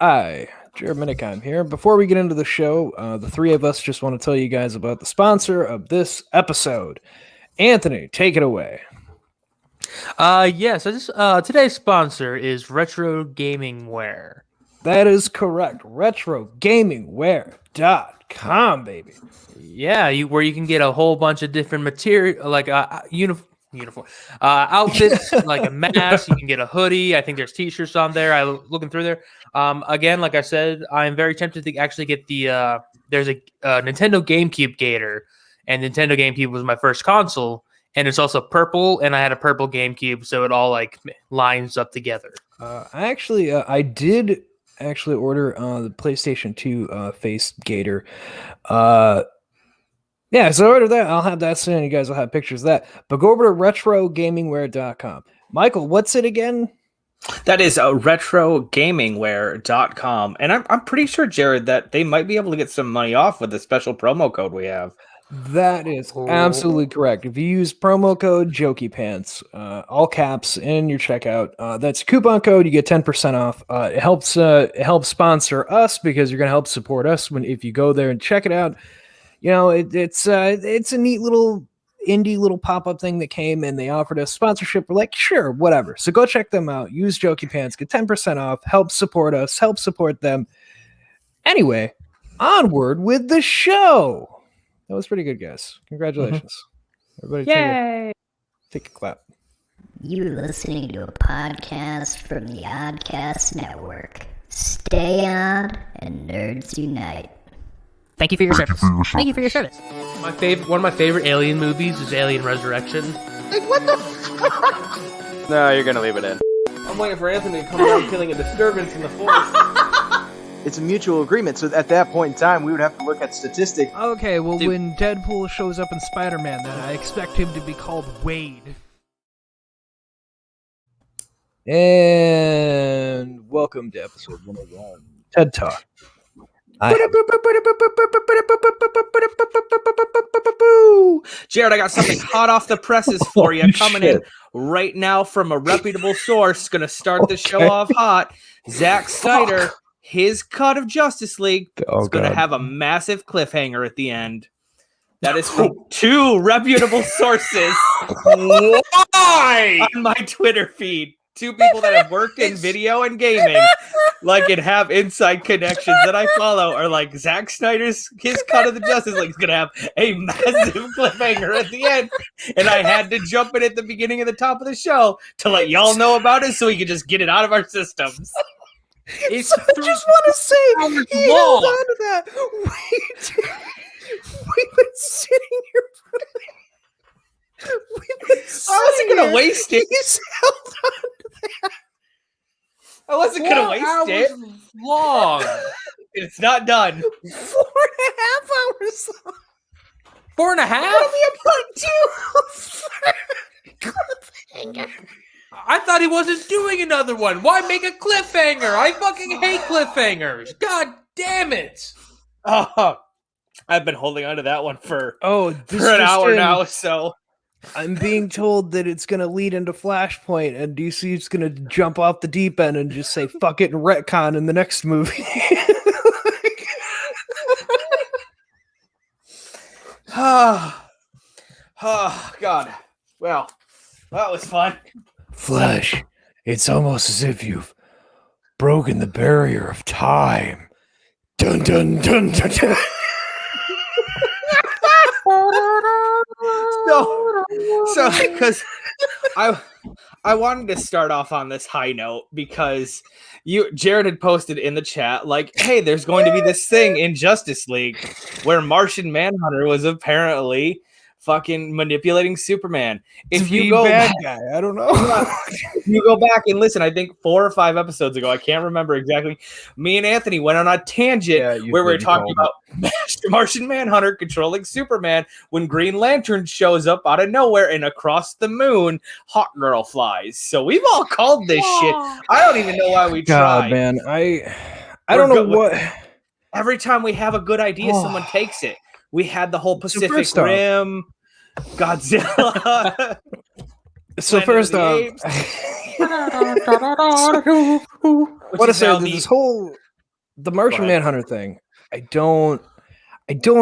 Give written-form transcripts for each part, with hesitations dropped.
Jared Minicom here. Before we get into the show, the three of us just want to tell you guys about the sponsor of this episode. Anthony, take it away. So today's sponsor is Retro Gaming Wear. That is correct. RetroGamingWear.com, baby. Yeah, where you can get a whole bunch of different material, like uniform outfits, like a mask. You can get a hoodie. I think there's t-shirts on there. I'm looking through there. Again, like I said, I'm very tempted to actually get the. There's a Nintendo GameCube Gator, and Nintendo GameCube was my first console, and it's also purple, and I had a purple GameCube, so it all like lines up together. I did actually order the PlayStation 2 face Gator. Yeah, so I ordered that. I'll have that soon. You guys will have pictures of that. But go over to RetroGamingWear.com. Michael, what's it again? That is RetroGamingWear.com. And I'm pretty sure, Jared, that they might be able to get some money off with the special promo code we have. That is absolutely correct. If you use promo code JokeyPants, all caps, in your checkout, that's a coupon code. You get 10% off. It helps sponsor us because you're going to help support us if you go there and check it out. You know, it's a neat little indie little pop-up thing that came, and they offered us sponsorship. We're like, sure, whatever. So go check them out. Use JokeyPants, get 10% off. Help support us. Help support them. Anyway, onward with the show. That was pretty good, guys. Congratulations. Everybody take a clap. You're listening to a podcast from the Oddcast Network. Stay on and nerds unite. Thank you for your service. Thank you for your service. One of my favorite Alien movies is Alien Resurrection. Like, what the fuck? No, you're gonna leave it in. I'm waiting for Anthony to come down killing a disturbance in the forest. It's a mutual agreement, so at that point in time, we would have to look at statistics. Okay, well, when Deadpool shows up in Spider-Man, then I expect him to be called Wade. And welcome to episode 101, TED Talk. Jared, I got something hot off the presses for you coming in right now from a reputable source. Gonna start the show off hot. Zack Snyder, his cut of Justice League is going to have a massive cliffhanger at the end. That is from two reputable sources. Why? On my Twitter feed. Two people that have worked in video and gaming, like, and have inside connections that I follow, are like, Zack Snyder's his cut of the Justice League is going to have a massive cliffhanger at the end. And I had to jump in at the beginning of the top of the show to let y'all know about it so we could just get it out of our systems. I just want to say, he held on to that. Wait, we've been sitting here. I wasn't going to waste it. He's held on to that. I wasn't going to waste it. Long. It's not done. 4.5 hours long. 4.5? That'll be a part 2. I thought he wasn't doing another one. Why make a cliffhanger? I fucking hate cliffhangers. God damn it. Oh, I've been holding on to that one for an hour now, so. I'm being told that it's going to lead into Flashpoint, and DC's going to jump off the deep end and just say, fuck it, and retcon in the next movie. Oh, God. Well, that was fun. Flash, it's almost as if you've broken the barrier of time. Dun dun dun dun dun. So because I wanted to start off on this high note because Jared had posted in the chat, like, hey, there's going to be this thing in Justice League where Martian Manhunter was apparently fucking manipulating Superman. If you go bad guy, I don't know. If you go back and listen, I think 4 or 5 episodes ago, I can't remember exactly, me and Anthony went on a tangent where we were talking about Martian Manhunter controlling Superman when Green Lantern shows up out of nowhere and across the moon, Hawkgirl flies. So we've all called this shit. I don't even know why we tried. Man, I don't know what. Every time we have a good idea, someone takes it. We had the whole Pacific Rim, Godzilla. So first off, what to say, this whole the Martian Manhunter thing, I don't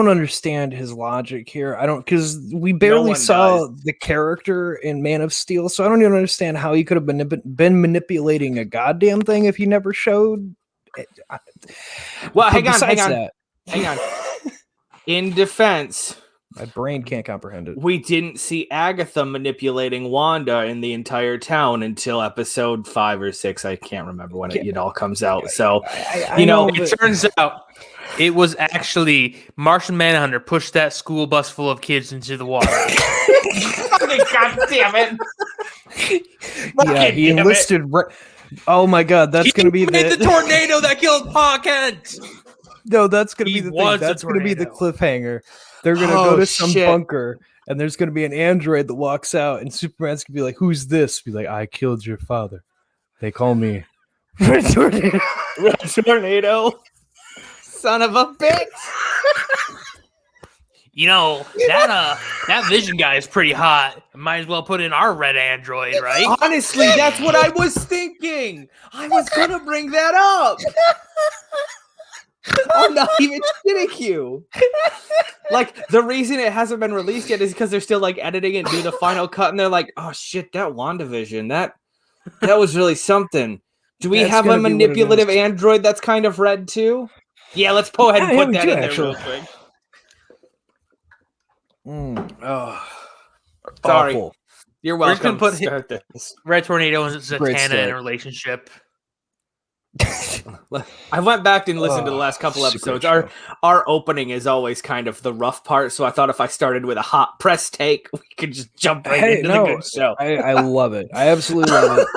understand his logic here. I don't, because we barely saw the character in Man of Steel, so I don't even understand how he could have been manipulating a goddamn thing if he never showed. Well, hang on. In defense, my brain can't comprehend it. We didn't see Agatha manipulating Wanda in the entire town until episode 5 or 6. I can't remember when it all comes out. So, it turns out it was actually Martian Manhunter pushed that school bus full of kids into the water. God damn it. Yeah, he enlisted. Oh my God, that's going to be the tornado that killed Pa Kent. No, that's going to be the thing. That's going to be the cliffhanger. They're going to go to some bunker, and there's going to be an android that walks out, and Superman's going to be like, "Who's this?" Be like, "I killed your father. They call me Red Tornado." Red Tornado. Son of a bitch. That Vision guy is pretty hot. Might as well put in our red android, right? Honestly, that's what I was thinking. I was going to bring that up. I'm not even kidding you. Like, the reason it hasn't been released yet is because they're still like editing and do the final cut, and they're like, "Oh shit, that WandaVision, that was really something." Do we have a manipulative android that's kind of red too? Yeah, let's go ahead and put that in there real quick. Oh, sorry. awful. You're welcome. We're just gonna put Red Tornado and Zatanna in a relationship. I went back and listened to the last couple episodes. Our opening is always kind of the rough part, so I thought if I started with a hot press take, we could just jump right into the good show. I love it. I absolutely love it.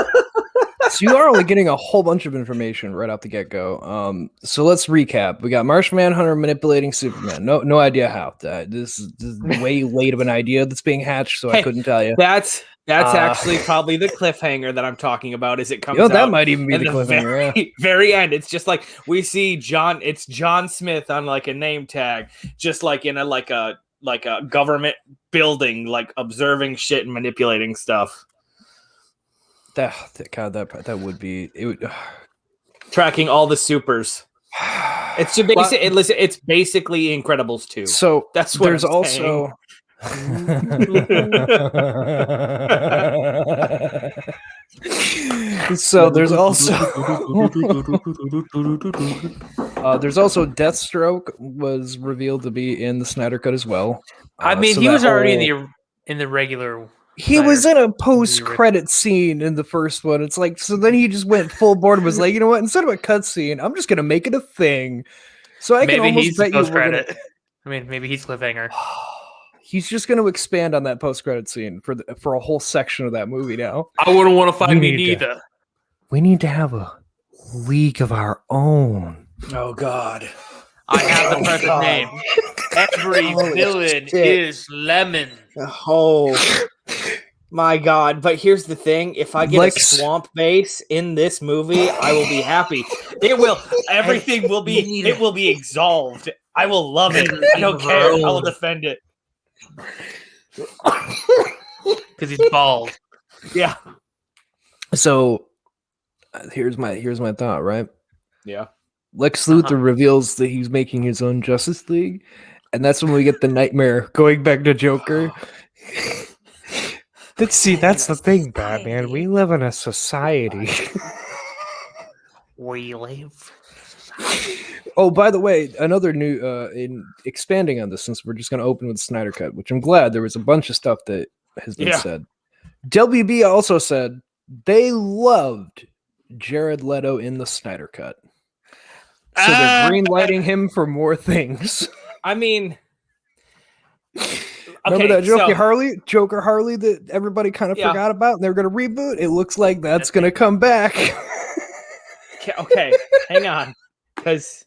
So you are only getting a whole bunch of information right out the get-go. So let's recap. We got Martian Manhunter manipulating Superman. No idea how. This is way late of an idea that's being hatched, so I couldn't tell you. That's actually probably the cliffhanger that I'm talking about. As it comes out, that might even be the cliffhanger. Very end. It's just like we see John. It's John Smith on like a name tag, just like in a government building, like observing shit and manipulating stuff. That would be it. Would tracking all the supers. It's just it's basically Incredibles 2. So that's what there's also. So there's also Deathstroke was revealed to be in the Snyder Cut as well. I mean, he was already in the regular. He was in a post-credit scene in the first one. It's like, so then he just went full board and was like, you know what? Instead of a cut scene, I'm just gonna make it a thing. So I can almost bet you credit. I mean, maybe he's cliffhanger. He's just going to expand on that post-credit scene for a whole section of that movie now. I wouldn't want to fight me neither. We need to have a league of our own. Oh God! I have the perfect name. Every villain is Lemon. Oh my God! But here's the thing: if I get a swamp base in this movie, I will be happy. It will. Everything will be. It will be exalted. I will love it. I don't care. I will defend it. Because he's bald. Yeah. So here's my thought, right? Yeah. Lex Luthor reveals that he's making his own Justice League, and that's when we get the nightmare going back to Joker. That's the thing, Batman. We live in a society. We live. Oh, by the way, another new in expanding on this, since we're just going to open with Snyder Cut, which I'm glad there was a bunch of stuff that has been said. WB also said they loved Jared Leto in the Snyder Cut, so they're greenlighting him for more things. I mean, remember that Joker Harley that everybody kind of forgot about, and they're going to reboot. It looks like that's going to come back. Okay, hang on, because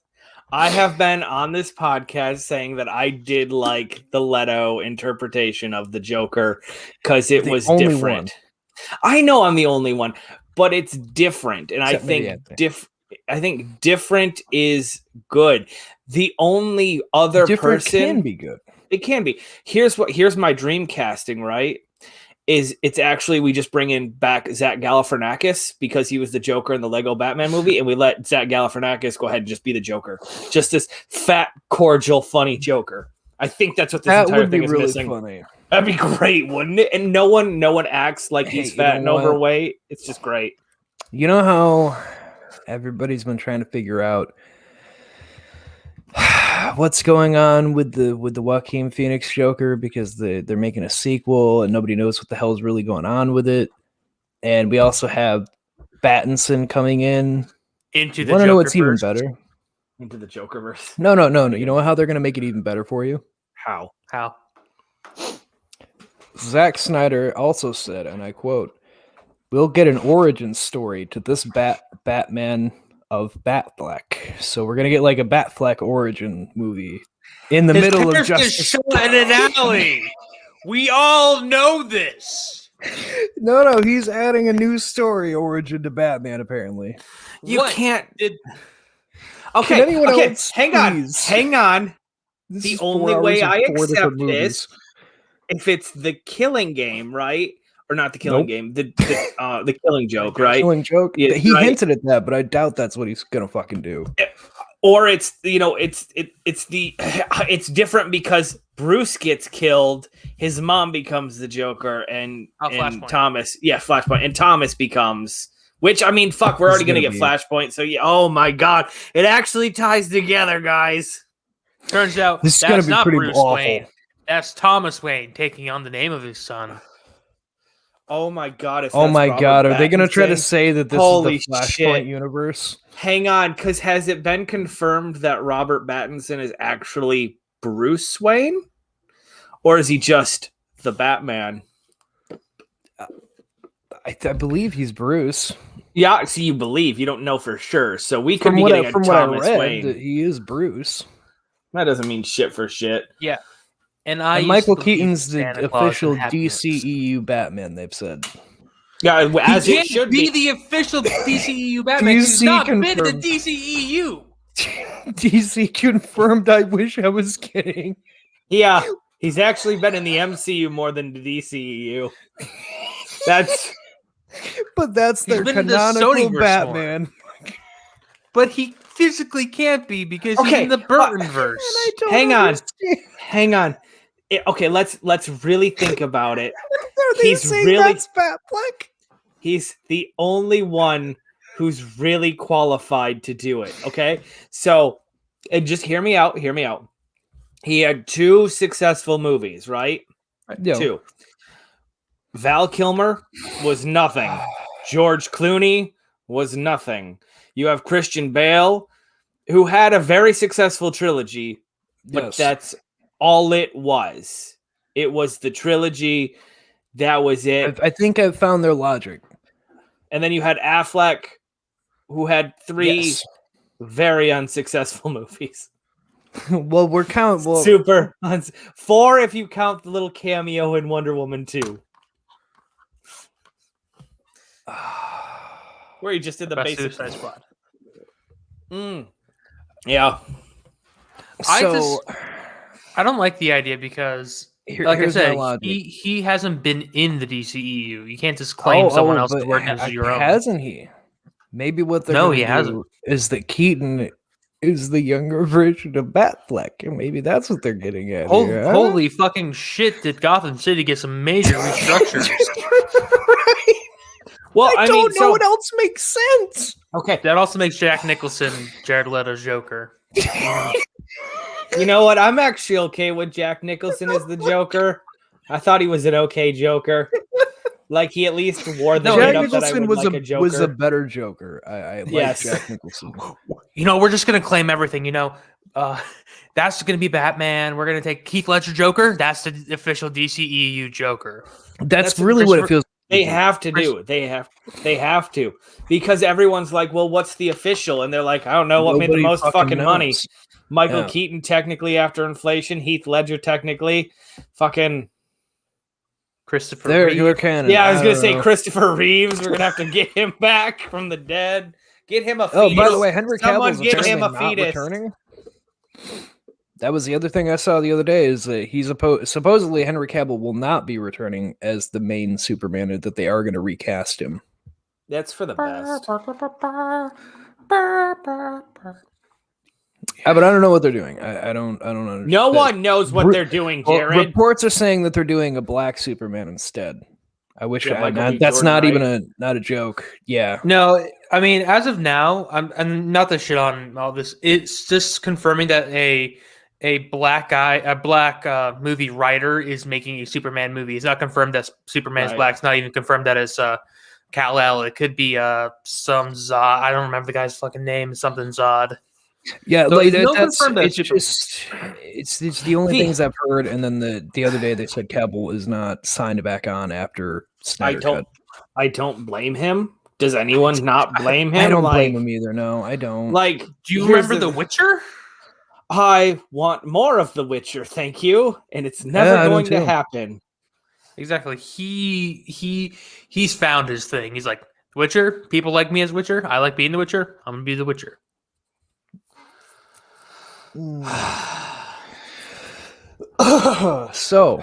I have been on this podcast saying that I did like the Leto interpretation of the Joker because it was different. I know I'm the only one, but it's different, and I think different is good. The only other person can be good. It can be. Here's my dream casting, right? is it's actually we just bring in back Zach Galifianakis because he was the Joker in the Lego Batman movie, and we let Zach Galifianakis go ahead and just be the Joker, just this fat, cordial, funny Joker. I think that's what this entire thing is missing. Funny. That'd be great, wouldn't it? And no one acts like he's fat and overweight. It's just great. You know how everybody's been trying to figure out what's going on with the Joaquin Phoenix Joker because they're making a sequel and nobody knows what the hell is really going on with it. And we also have Pattinson coming in into the. Want to know what's even better? Into the Jokerverse. No. You know how they're going to make it even better for you? How? Zack Snyder also said, and I quote, "We'll get an origin story to this Batman of Batfleck." So we're gonna get like a Batfleck origin movie in the middle of Justice. In an alley. We all know this. No, he's adding a new story origin to Batman. Apparently, you can't. Okay, can anyone else, hang on. The only way I accept this, if it's the Killing Game, right? Or not the Killing Game, the Killing Joke, right? Killing Joke. Yeah, he hinted at that, but I doubt that's what he's gonna fucking do. Or it's it's different because Bruce gets killed, his mom becomes the Joker, and Thomas, Flashpoint, and Thomas becomes. Which I mean, fuck, we're already gonna get Flashpoint. So yeah, oh my god, it actually ties together, guys. Turns out this is gonna be pretty Bruce awful. Wayne. That's Thomas Wayne taking on the name of his son. Oh my god! Are they gonna try to say that this is the Flashpoint universe? Hang on, because has it been confirmed that Robert Pattinson is actually Bruce Wayne, or is he just the Batman? I believe he's Bruce. Yeah, see, you believe, you don't know for sure. So we could be getting a Thomas Wayne. He is Bruce. That doesn't mean shit for shit. Yeah. And Michael Keaton's the official DCEU Batman, they've said. Yeah, as he it should be the official DCEU Batman. He's not been in the DCEU. DC confirmed. I wish I was kidding. Yeah, he's actually been in the MCU more than the DCEU. But that's their canonical Batman. But he physically can't be because he's in the Burtonverse. Hang on. Okay, let's really think about it. He's Batfleck. He's the only one who's really qualified to do it. Okay, so and just hear me out. He had 2 successful movies, right? Yeah. 2. Val Kilmer was nothing. George Clooney was nothing. You have Christian Bale, who had a very successful trilogy, but that's all it was. It was the trilogy. That was it. I think I've found their logic. And then you had Affleck, who had 3 very unsuccessful movies. Well, we're counting. Super. 4 if you count the little cameo in Wonder Woman 2. Where he just did the basic Suicide Squad. Yeah. I don't like the idea because, like I said, he hasn't been in the DCEU. You can't just claim someone else to work as your own. Hasn't he? Maybe what they're going to do is that Keaton is the younger version of Batfleck, and maybe that's what they're getting at. Holy fucking shit! Did Gotham City get some major restructures? Right. Well, I don't know what else makes sense. Okay, that also makes Jack Nicholson Jared Leto's Joker. You know what? I'm actually okay with Jack Nicholson as the Joker. I thought he was an okay Joker. Like he at least wore the Jack makeup Nicholson that I would was like a Joker. Was a better Joker. I like Jack Nicholson. You know, we're just gonna claim everything. You know, that's gonna be Batman. We're gonna take Heath Ledger Joker. That's the official DCEU Joker. That's really what it feels. They have to do it. They have to because everyone's like, well, what's the official? And they're like, I don't know what made the most fucking money. Michael Keaton technically after inflation, Heath Ledger technically, fucking Christopher Reeve. Yeah, I was gonna say Christopher Reeves. We're gonna have to get him back from the dead. Get him a fetus. Oh, by the way, Henry Cavill's get him a not fetus. Returning. That was the other thing I saw the other day is that he's supposedly Henry Cavill will not be returning as the main Superman, and that they are going to recast him. That's for the best. Yeah, but I don't know what they're doing. I don't understand. No one knows what they're doing, Jared. Reports are saying that they're doing a black Superman instead. I wish that's Jordan, not right? even not a joke. Yeah. No, I mean, as of now, I'm not to shit on all this. It's just confirming that a black movie writer is making a Superman movie. It's not confirmed that Superman is black. It's not even confirmed that it's Kal-El. It could be some Zod. I don't remember the guy's fucking name. Something Zod. Yeah, so like it's the only things I've heard. And then the other day they said Cavill is not signed back on after Snyder Cut. I don't blame him. Does anyone not blame him? I don't blame him either. No, I don't. Like, do you remember The Witcher? I want more of The Witcher, thank you, and it's never going to happen. Exactly. He's found his thing. He's like, Witcher. People like me as Witcher. I like being the Witcher. I'm gonna be the Witcher. So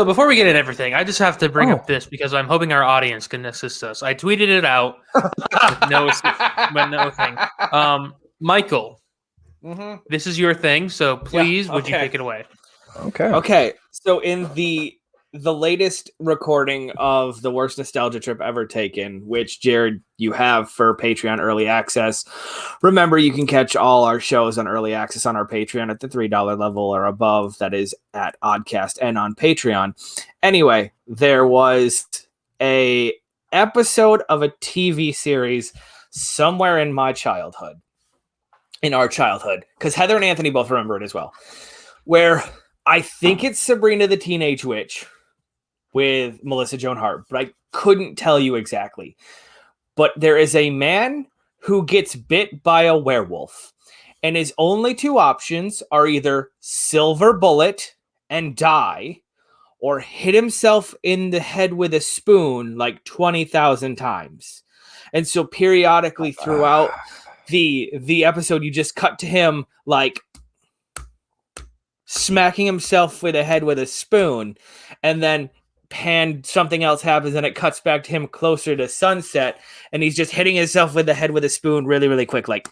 before we get into everything, I just have to bring up this because I'm hoping our audience can assist us. I tweeted it out with no thing. Michael, this is your thing, so please, would you take it away? Okay. So in the latest recording of the worst nostalgia trip ever taken, which Jared, you have for Patreon early access. Remember, you can catch all our shows on early access on our Patreon at the $3 level or above. That is at Oddcast and on Patreon. Anyway, there was a episode of a TV series somewhere in our childhood, because Heather and Anthony both remember it as well, where I think it's Sabrina the Teenage Witch with Melissa Joan Hart, but I couldn't tell you exactly. But there is a man who gets bit by a werewolf, and his only two options are either silver bullet and die, or hit himself in the head with a spoon like 20,000 times. And so periodically throughout the episode, you just cut to him like smacking himself with a head with a spoon, and then something else happens and it cuts back to him closer to sunset, and he's just hitting himself with the head with a spoon really, really quick, like.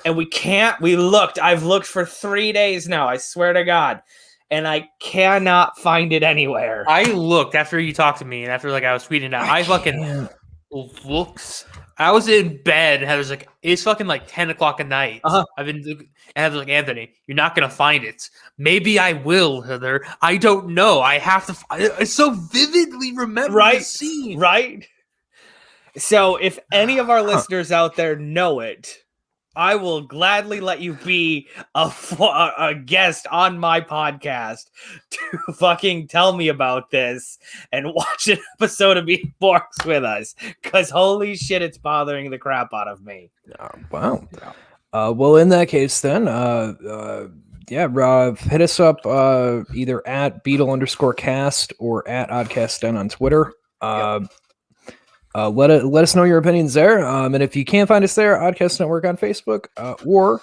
And I've looked for 3 days now, I swear to God, and I cannot find it anywhere. I looked after you talked to me, and after I was tweeting out, I fucking looks. I was in bed, and I was like, it's fucking 10 o'clock at night. And I was like, Anthony, you're not going to find it. Maybe I will, Heather. I don't know. I have to. I so vividly remember the scene. Right? So if any of our listeners out there know it, I will gladly let you be a guest on my podcast to fucking tell me about this and watch an episode of Beatbox with us, because holy shit, it's bothering the crap out of me. Wow. Well, in that case, then, hit us up either at Beetle_cast or at Oddcast on Twitter. Let us know your opinions there. And if you can't find us there, Oddcast Network on Facebook or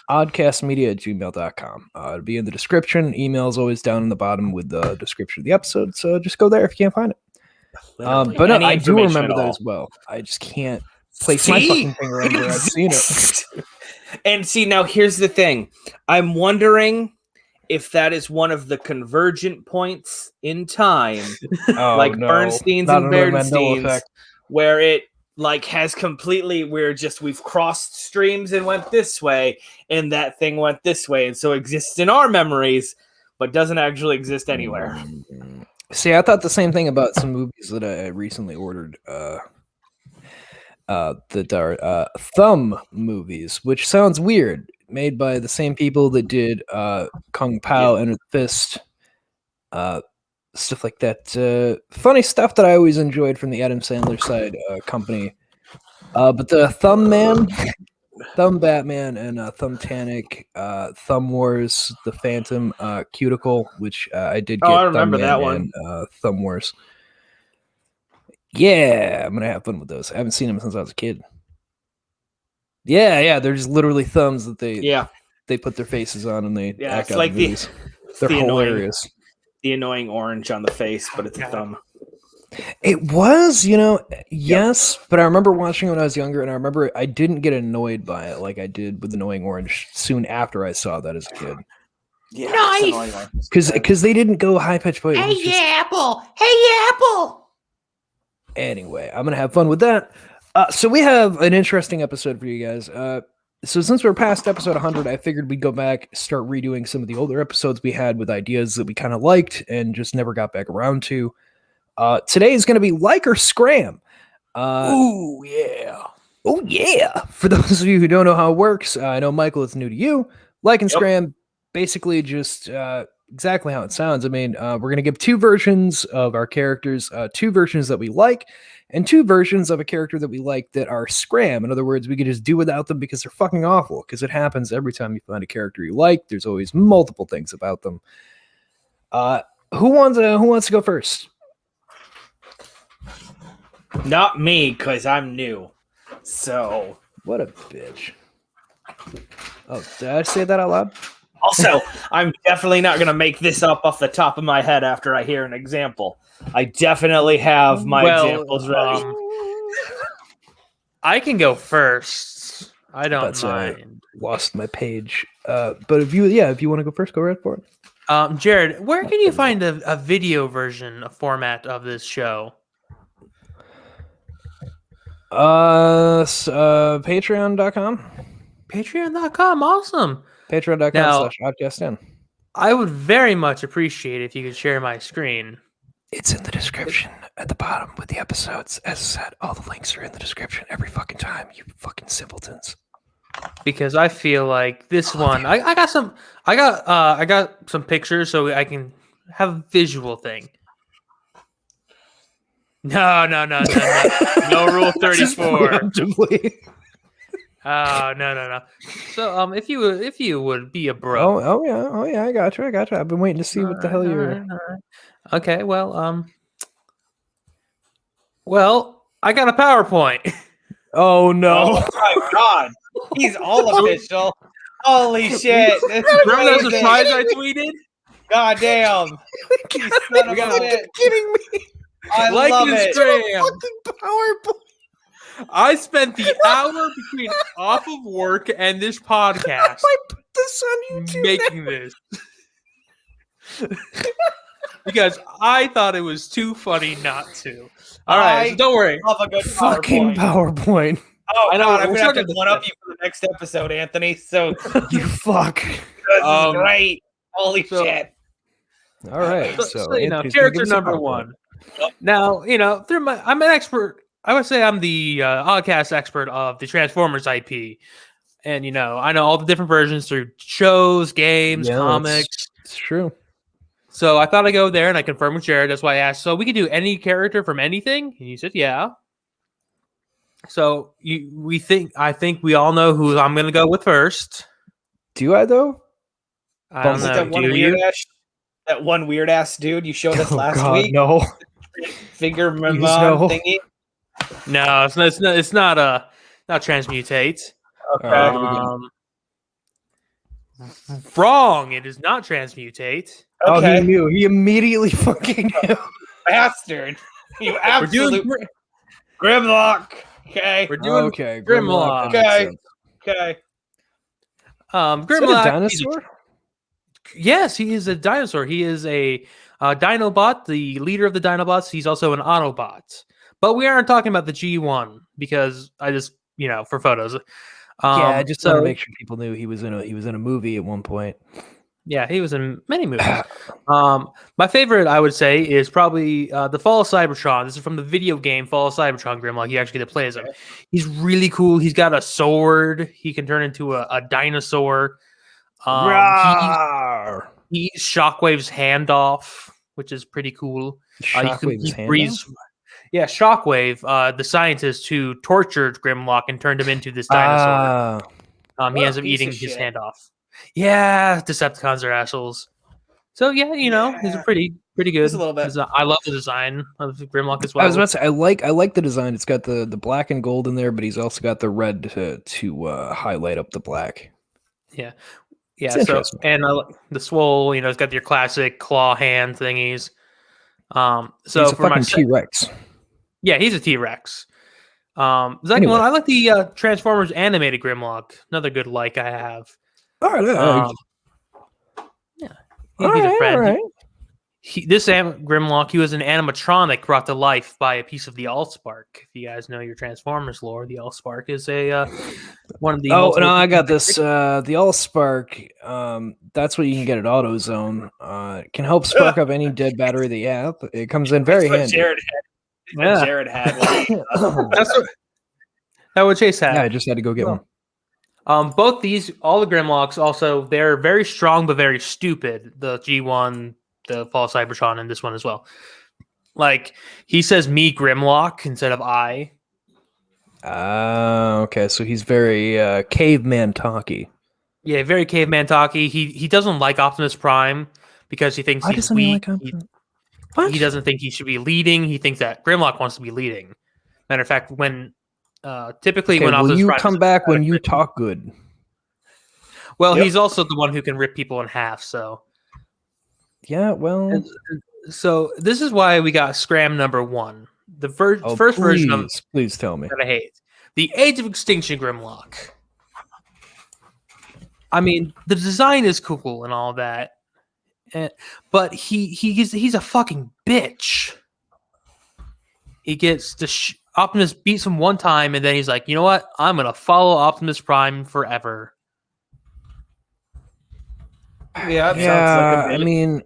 oddcastmedia@gmail.com. It'll be in the description. Email is always down in the bottom with the description of the episode. So just go there if you can't find it. But no, I do remember that as well. I just can't place my fucking finger on where I've seen it. And see, now here's the thing. I'm wondering if that is one of the convergent points in time, Bernstein's and Bernstein's, where it has completely, we've crossed streams and went this way, and that thing went this way, and so exists in our memories, but doesn't actually exist anywhere. See, I thought the same thing about some movies that I recently ordered. That are Thumb movies, which sounds weird, made by the same people that did Kung Pao, Enter the Fist, stuff like that. Funny stuff that I always enjoyed from the Adam Sandler side company. But the Thumb Man, Thumb Batman, and Thumbtanic, Thumb Wars, The Phantom, Cuticle, which I did get. I remember that one. And, Thumb Wars. Yeah, I'm gonna have fun with those. I haven't seen them since I was a kid. Yeah, they're just literally thumbs that they put their faces on and they act it's out like the movies. They're hilarious. The annoying orange on the face, but it's a thumb. It was, yes, but I remember watching it when I was younger, and I remember I didn't get annoyed by it like I did with Annoying Orange soon after I saw that as a kid. Yeah, nice. Because they didn't go high pitched voice. Apple. Hey, Apple. Anyway, I'm gonna have fun with that. So we have an interesting episode for you guys. So since we're past episode 100, I figured we'd go back, start redoing some of the older episodes we had with ideas that we kind of liked and just never got back around to. Today is going to be Like or Scram. Ooh, yeah. Oh, yeah. For those of you who don't know how it works, I know, Michael, it's new to you. Like and Scram, basically just exactly how it sounds. I mean, we're going to give two versions of our characters, two versions that we like, and two versions of a character that we like that are Scram. In other words, we could just do without them because they're fucking awful, because it happens every time you find a character you like. There's always multiple things about them. Who wants to go first? Not me, because I'm new. So. What a bitch. Oh, did I say that out loud? Also, I'm definitely not going to make this up off the top of my head after I hear an example. I definitely have my examples ready. I can go first. I don't mind. Lost my page. But if you want to go first, go right for it. Jared, where can you find a video version, a format of this show? Patreon.com. Patreon.com, awesome. Patreon.com/Oddcast. I would very much appreciate if you could share my screen. It's in the description at the bottom with the episodes. As I said, all the links are in the description every fucking time, you fucking simpletons. Because I feel like this one, I got some pictures so I can have a visual thing. No, Rule 34. Oh, no. So, if you would be a bro. Oh yeah, I got you. I've been waiting to see what the hell you're. All right. Okay, well, I got a PowerPoint. Oh no! Oh my god, he's all official. Holy shit! Remember that surprise I tweeted? God damn! You son of a bitch. Kidding me? I love it. Fucking PowerPoint. I spent the hour between off of work and this podcast I put this on YouTube making this. Because I thought it was too funny not to. All right, so don't worry. Love a good fucking PowerPoint. Oh, I know. God, I'm going to have to one up you for the next episode, Anthony. So you fuck. This is great. Holy shit. All right. So character number one. Now, I'm an expert. I would say I'm the Oddcast expert of the Transformers IP. And, I know all the different versions through shows, games, comics. It's true. So I thought I'd go there and I confirmed with Jared. That's why I asked. So we could do any character from anything? And he said, yeah. So I think we all know who I'm going to go with first. Do I, though? I don't know. That one weird ass dude you showed us last week? No. Figure thingy? No, it's not transmutate. Okay. Wrong. It is not transmutate. Okay. Oh, he knew. He immediately fucking knew. Bastard. You absolute Grimlock. Okay. We're doing Grimlock. Okay. Grimlock. Is that a dinosaur? Yes, he is a dinosaur. He is a Dinobot, the leader of the Dinobots. He's also an Autobot. But we aren't talking about the G1 because I just, for photos. I just want to make sure people knew he was in a movie at one point. Yeah, he was in many movies. My favorite, I would say, is probably The Fall of Cybertron. This is from the video game Fall of Cybertron. Grimlock. He actually plays him. He's really cool. He's got a sword. He can turn into a dinosaur. He Shockwave's handoff, which is pretty cool. Shockwave's handoff? Yeah, Shockwave, the scientist who tortured Grimlock and turned him into this dinosaur. He ends up eating his hand off. Yeah, Decepticons are assholes. So yeah, he's a pretty pretty good. Just a little bit. I love the design of Grimlock as well. I was about to say, I like the design. It's got the black and gold in there, but he's also got the red to highlight up the black. Yeah. It's So interesting. and the swole, it's got your classic claw hand thingies. So He's a for fucking T-Rex. Yeah, he's a T-Rex. Second Anyway. one, I like the Transformers animated Grimlock. Another good like I have. All right, Yeah, all he's a right, friend. all right. This Grimlock, he was an animatronic brought to life by a piece of the Allspark. If you guys know your Transformers lore, the Allspark is a one of the. Oh no, I got this. The Allspark. That's what you can get at AutoZone. Can help spark up any dead battery that you have. It comes in very handy. Jared had one. That what Chase had. Yeah, I just had to go get one. Both these, all the Grimlocks, also they're very strong but very stupid. The G1, the False Cybertron, and this one as well. Like he says, "Me Grimlock" instead of "I." Okay, so he's very caveman talky. Yeah, very caveman talky. He doesn't like Optimus Prime because he thinks he's weak. He doesn't think he should be leading. He thinks that Grimlock wants to be leading. Matter of fact, when typically when will Optimus you Prime come back when you talk good? Well, he's also the one who can rip people in half. So yeah, well, so this is why we got Scram number 1, the first version of. Please tell me that I hate, the Age of Extinction Grimlock. I mean, the design is cool and all that, but he's a fucking bitch. He gets Optimus beats him one time, and then he's like, you know what? I'm gonna follow Optimus Prime forever. Yeah, sounds like I mean,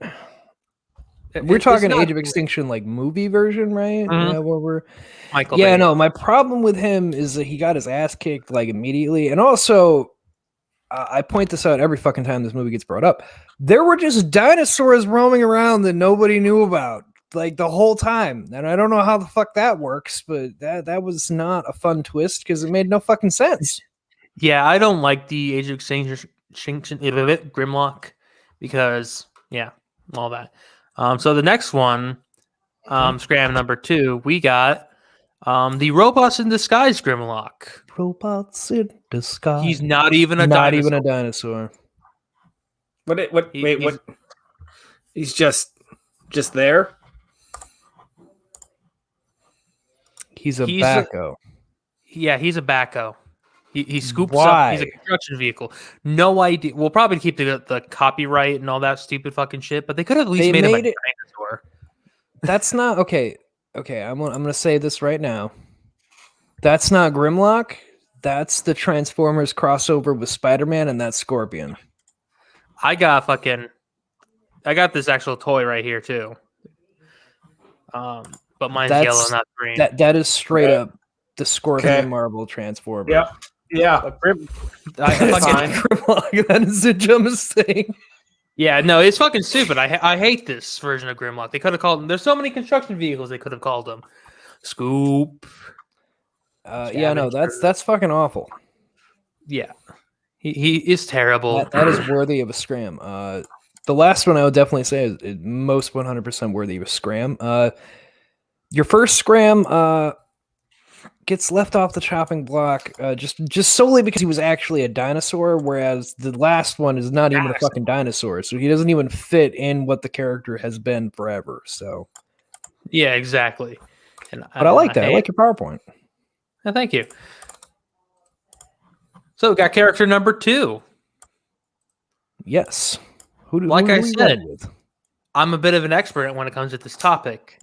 we're talking Age of Extinction like movie version, right? Mhm. Yeah, where we're Michael. Yeah, Bay. no, my problem with him is that he got his ass kicked like immediately, and also I point this out every fucking time this movie gets brought up. There were just dinosaurs roaming around that nobody knew about, like the whole time, and I don't know how the fuck that works, but that was not a fun twist because it made no fucking sense. Yeah, I don't like the Age of Extinction Grimlock because all that. So the next one, Scram number 2, we got the Robots in Disguise Grimlock. Robots in disguise. He's not even a dinosaur. What? He's just there. He's a backhoe. He's a backhoe. He scoops Why? up. He's a construction vehicle. No idea. We'll probably keep the copyright and all that stupid fucking shit, but they could have at least made him a dinosaur. That's not okay. Okay, I'm gonna say this right now. That's not Grimlock. That's the Transformers crossover with Spider-Man, and that's Scorpion. I got this actual toy right here too. But mine's yellow, not green. That is straight up the Scorpion Marvel Transformer. Yep. Yeah. Grimlock, that is the dumbest thing. Yeah, no, it's fucking stupid. I hate this version of Grimlock. They could have called him. There's so many construction vehicles they could have called him. Scoop. That's fucking awful. Yeah, he is terrible. That is worthy of a Scram. The last one I would definitely say is most 100% worthy of a Scram. Your first Scram gets left off the chopping block just solely because he was actually a dinosaur, whereas the last one is not even a fucking dinosaur, so he doesn't even fit in what the character has been forever. So yeah, exactly. But I like that. I like your PowerPoint. Thank you. So we got character number 2. Yes. Who I said, I'm a bit of an expert when it comes to this topic.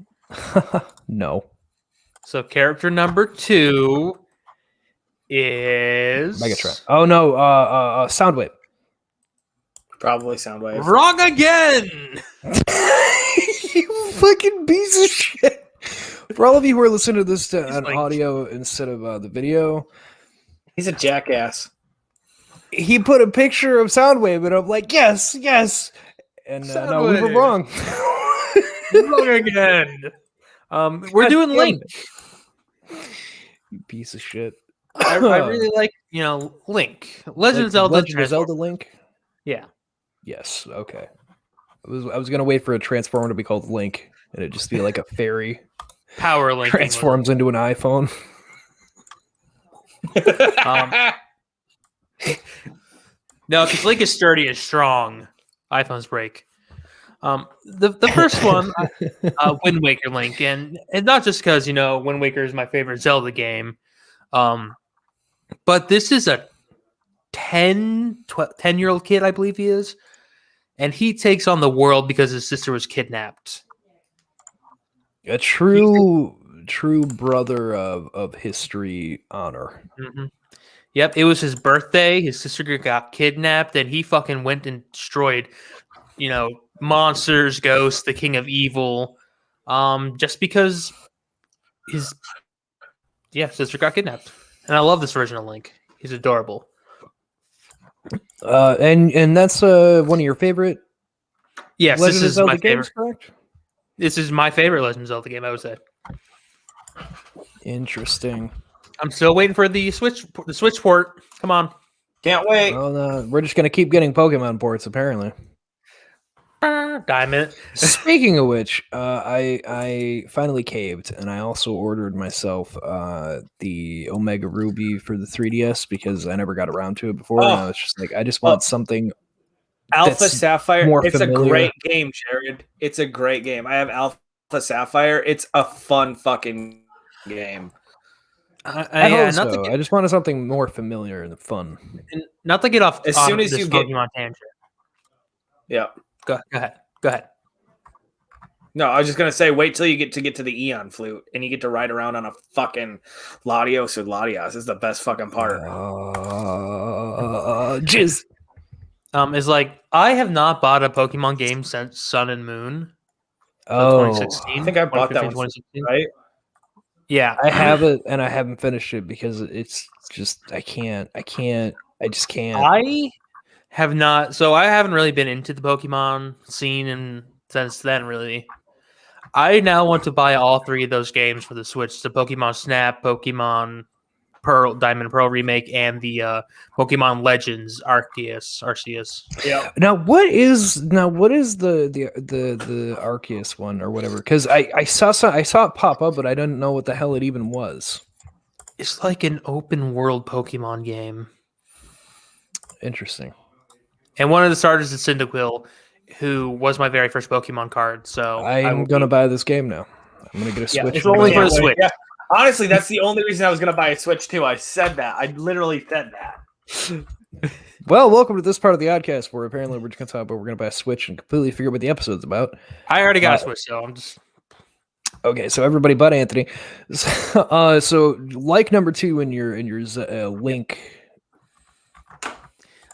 No. So character number 2 is Megatron. Oh no, Soundwave. Probably Soundwave. Wrong again. You fucking piece of shit. For all of you who are listening to this on audio instead of the video, he's a jackass. He put a picture of Soundwave, and I'm like, yes, and no, we were wrong. Wrong again. We're doing Link. You piece of shit. I really like, Link. Legend of Zelda. Legend of Zelda Link? Yeah. Yes, okay. I was gonna wait for a transformer to be called Link, and it'd just be like a fairy Power Link transforms into an iPhone. No, because Link is sturdy and strong. iPhones break. The first one, Wind Waker Link, and not just because Wind Waker is my favorite Zelda game, but this is a 10-year-old kid, I believe he is, and he takes on the world because his sister was kidnapped. A true brother of history honor. Mm-hmm. Yep, it was his birthday. His sister got kidnapped, and he fucking went and destroyed, monsters, ghosts, the king of evil, just because his sister got kidnapped. And I love this version of Link. He's adorable. And that's one of your favorite. Yes, Legend this is Zelda my games, favorite. Correct? This is my favorite Legend of Zelda game, I would say. Interesting. I'm still waiting for the Switch port. Come on. Can't wait. Well, no, we're just gonna keep getting Pokemon ports, apparently. Diamond. Speaking of which, I finally caved, and I also ordered myself the Omega Ruby for the 3DS because I never got around to it before. And I was just like, I just want something. Alpha Sapphire. It's familiar. A great game, Jared. It's a great game. I have Alpha Sapphire. It's a fun fucking game. I hope so. I just wanted something more familiar and fun. Not to get off as soon as this you get Pokemon tangent. Yeah. Go ahead. No, I was just gonna say, wait till you get to the Eon flute and you get to ride around on a fucking Latios with Latios. This is the best fucking part. Jizz. Is like I have not bought a Pokemon game since Sun and Moon. Oh, 2016. I think I bought that one, right? Yeah, I have it, and I haven't finished it because it's just I just can't. I have not. So I haven't really been into the Pokemon scene and since then. Really, I now want to buy all three of those games for the Switch: the Pokemon Snap, Pokemon Pearl, Diamond Pearl remake, and the Pokemon Legends Arceus. Yeah. Now what is the Arceus one or whatever? Because I saw it pop up, but I didn't know what the hell it even was. It's like an open world Pokemon game. Interesting. And one of the starters is Cyndaquil, who was my very first Pokemon card. So I'm gonna buy this game now. I'm gonna get a Switch. It's only for the Switch. Yeah. Honestly, that's the only reason I was going to buy a Switch, too. I said that. I literally said that. Well, welcome to this part of the Oddcast where apparently we're just going to talk about we're going to buy a Switch and completely figure what the episode's about. I already got a Switch, so I'm just... Okay, so everybody but Anthony. So like number 2 in your Link...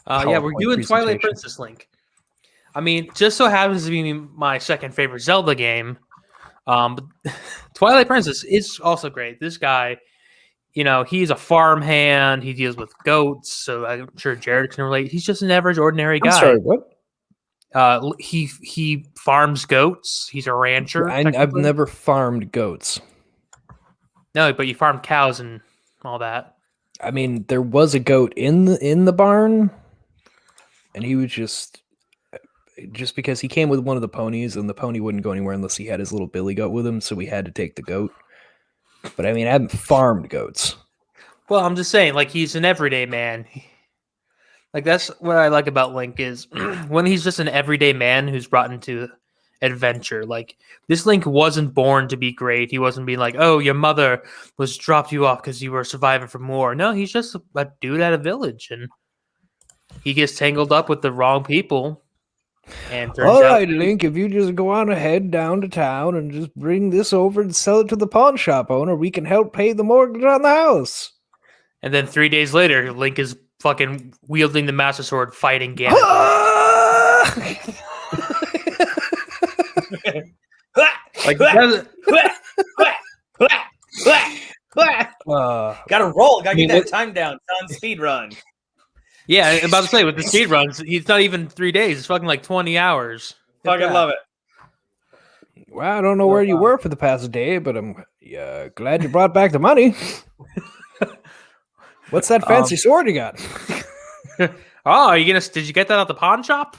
yeah, we're doing Twilight Princess Link. I mean, just so happens to be my second favorite Zelda game. But Twilight Princess is also great. This guy, he's a farmhand. He deals with goats, so I'm sure Jared can relate. He's just an average, ordinary guy. I'm sorry, what? He farms goats. He's a rancher. I've never farmed goats. No, but you farm cows and all that. I mean, there was a goat in the barn, and he was just because he came with one of the ponies, and the pony wouldn't go anywhere unless he had his little billy goat with him, so we had to take the goat. But I mean, I haven't farmed goats. Well, I'm just saying, like, he's an everyday man. Like, that's what I like about Link is when he's just an everyday man who's brought into adventure. Like, this Link wasn't born to be great. He wasn't being like, oh, your mother dropped you off because you were surviving from war. No, he's just a dude at a village, and he gets tangled up with the wrong people. And all right, Link, if you just go on ahead down to town and just bring this over and sell it to the pawn shop owner, we can help pay the mortgage on the house. And then 3 days later, Link is fucking wielding the Master Sword fighting Ganon. Like, gotta roll. Gotta get that time down. It's on speed run. Yeah, I'm about to say, with the speed runs, it's not even 3 days. It's fucking like 20 hours. Fucking love it. Well, I don't know where you were for the past day, but I'm glad you brought back the money. What's that fancy sword you got? Oh, did you get that at the pawn shop?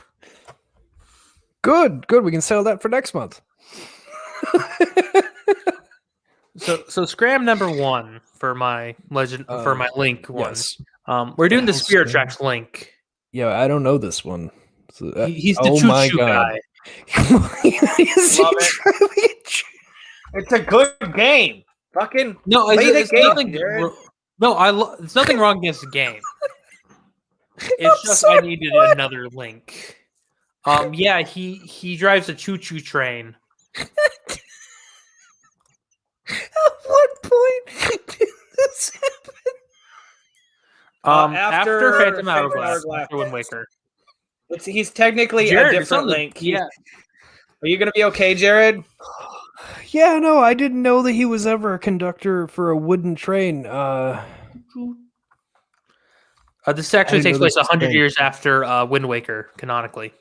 Good. We can settle that for next month. So Scram number 1 for my legend for my link one. Yes. We're doing the Hell's Spirit Scram? Tracks link. Yeah, I don't know this one. So, He's the choo-choo guy. It's a good game. Fucking No, play the it's game, nothing. Jared. No, it's nothing wrong against the game. It's just I needed another link. Yeah, he drives a choo-choo train. At what point did this happen? After Phantom Hourglass, after Wind Waker. He's technically Jared, a it's on different the- link. Yeah. Are you gonna be okay, Jared? Yeah, no, I didn't know that he was ever a conductor for a wooden train. This actually I didn't takes know place this was a 100 thing. years after Wind Waker, canonically.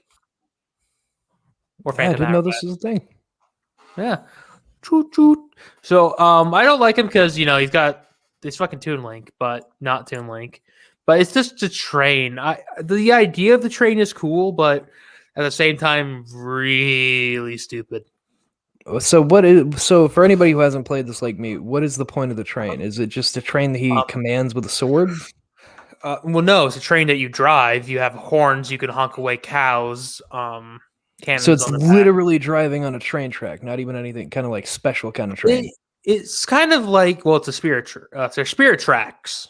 Or I Phantom didn't know Hourglass. this was a thing. Yeah. Choot, choot. So I don't like him because he's got this fucking Toon Link, but not Toon Link. But it's just a train. The idea of the train is cool, but at the same time, really stupid. So for anybody who hasn't played this like me, what is the point of the train? Is it just a train that he commands with a sword? Well, no, it's a train that you drive. You have horns. You can honk away cows. Cannons So it's on the back. literally driving on a train track, not even anything kind of like special kind of train. It's kind of like, well, it's a spirit. They're spirit tracks.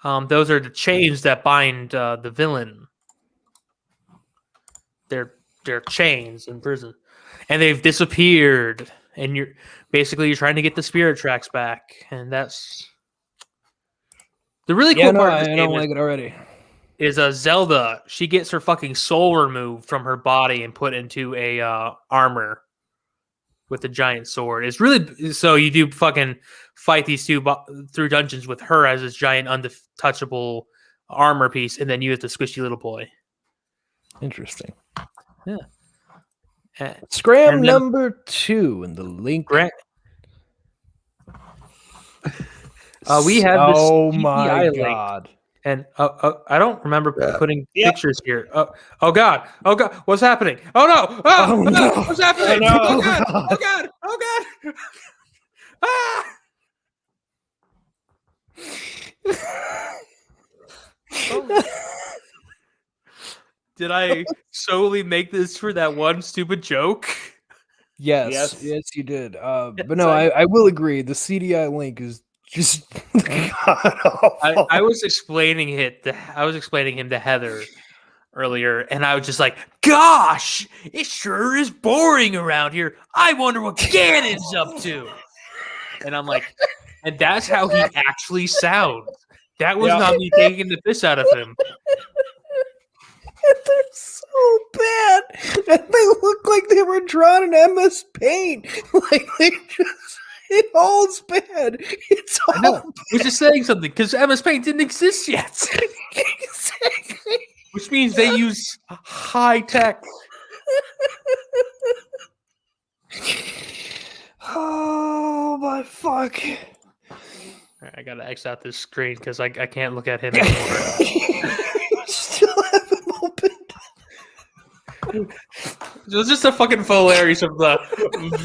Those are the chains that bind the villain. They're chains in prison, and they've disappeared. And you're trying to get the spirit tracks back, and that's the really cool part. Of this I game don't like it already. Is Zelda. She gets her fucking soul removed from her body and put into a armor with a giant sword. It's really so you do fucking fight these two through dungeons with her as this giant untouchable armor piece, and then you as the squishy little boy. Interesting. Yeah. Scram number 2 in the link. We have this. Oh GPI my link. god. And I don't remember putting pictures here. Oh god! What's happening? Oh no! Oh, no. What's happening? Oh, no. Oh god! Oh god! Oh god! Ah! Did I solely make this for that one stupid joke? Yes, you did. But no, I will agree. The CDI link is just god awful. I was explaining him to Heather earlier, and I was just like, "Gosh, it sure is boring around here. I wonder what Ganon's up to." And I'm like, and that's how he actually sounds. That was not me taking the piss out of him. They're so bad. And they look like they were drawn in MS Paint. Like they just, it all's bad. It's all bad. Which is saying something because MS Paint didn't exist yet. Exactly. Which means they use high tech. Oh my fuck. I gotta X out this screen because I can't look at him anymore. Still have him open. It was just a fucking hilarious of the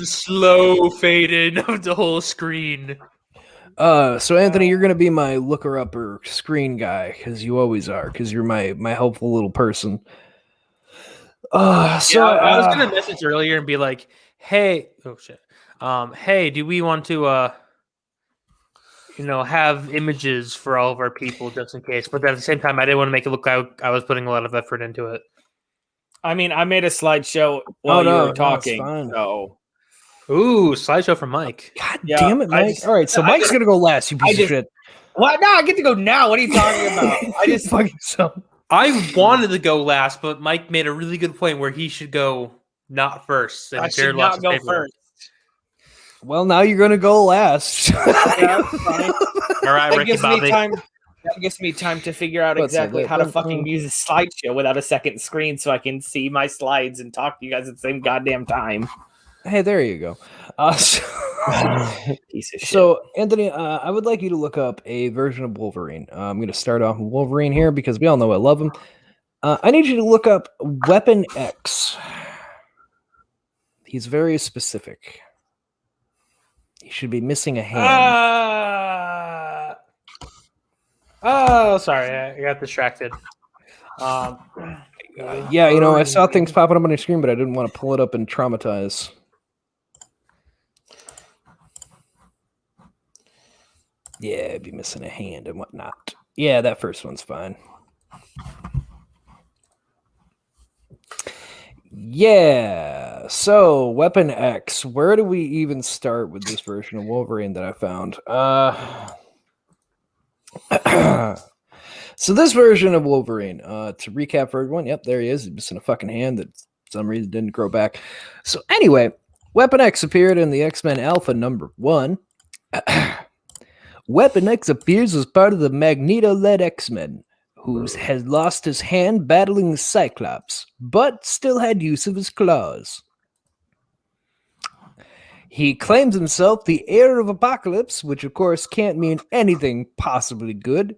slow fade in of the whole screen. So Anthony, you're gonna be my looker upper screen guy because you always are because you're my helpful little person. I was gonna message earlier and be like, "Hey, oh shit, hey, do we want to have images for all of our people just in case?" But at the same time, I didn't want to make it look like I was putting a lot of effort into it. I mean, I made a slideshow while you were talking. So. Ooh, slideshow from Mike. God damn it, Mike! All right, so Mike's gonna go last. You piece of shit. What? No, I get to go now. What are you talking about? I just fucking so. I wanted to go last, but Mike made a really good point where he should go not first. And I should not go first. Well, now you're gonna go last. All right, Ricky Bobby. That gives me time to figure out exactly how to fucking use a slideshow without a second screen so I can see my slides and talk to you guys at the same goddamn time. Hey, there you go. Piece of shit. So, Anthony, I would like you to look up a version of Wolverine. I'm going to start off with Wolverine here because we all know I love him. I need you to look up Weapon X. He's very specific. He should be missing a hand. Oh, sorry, I got distracted. Yeah, you know, I saw things popping up on your screen, but I didn't want to pull it up and traumatize. Yeah, be missing a hand and whatnot. Yeah, that first one's fine. Yeah, so Weapon X. Where do we even start with this version of Wolverine that I found? So this version of Wolverine, to recap for everyone, yep, there he is. He's missing a fucking hand that for some reason didn't grow back. So anyway, Weapon X appeared in the X-Men Alpha #1. Weapon X appears as part of the Magneto-led X-Men, who has lost his hand battling Cyclops, but still had use of his claws. He claims himself the heir of Apocalypse, which of course can't mean anything possibly good,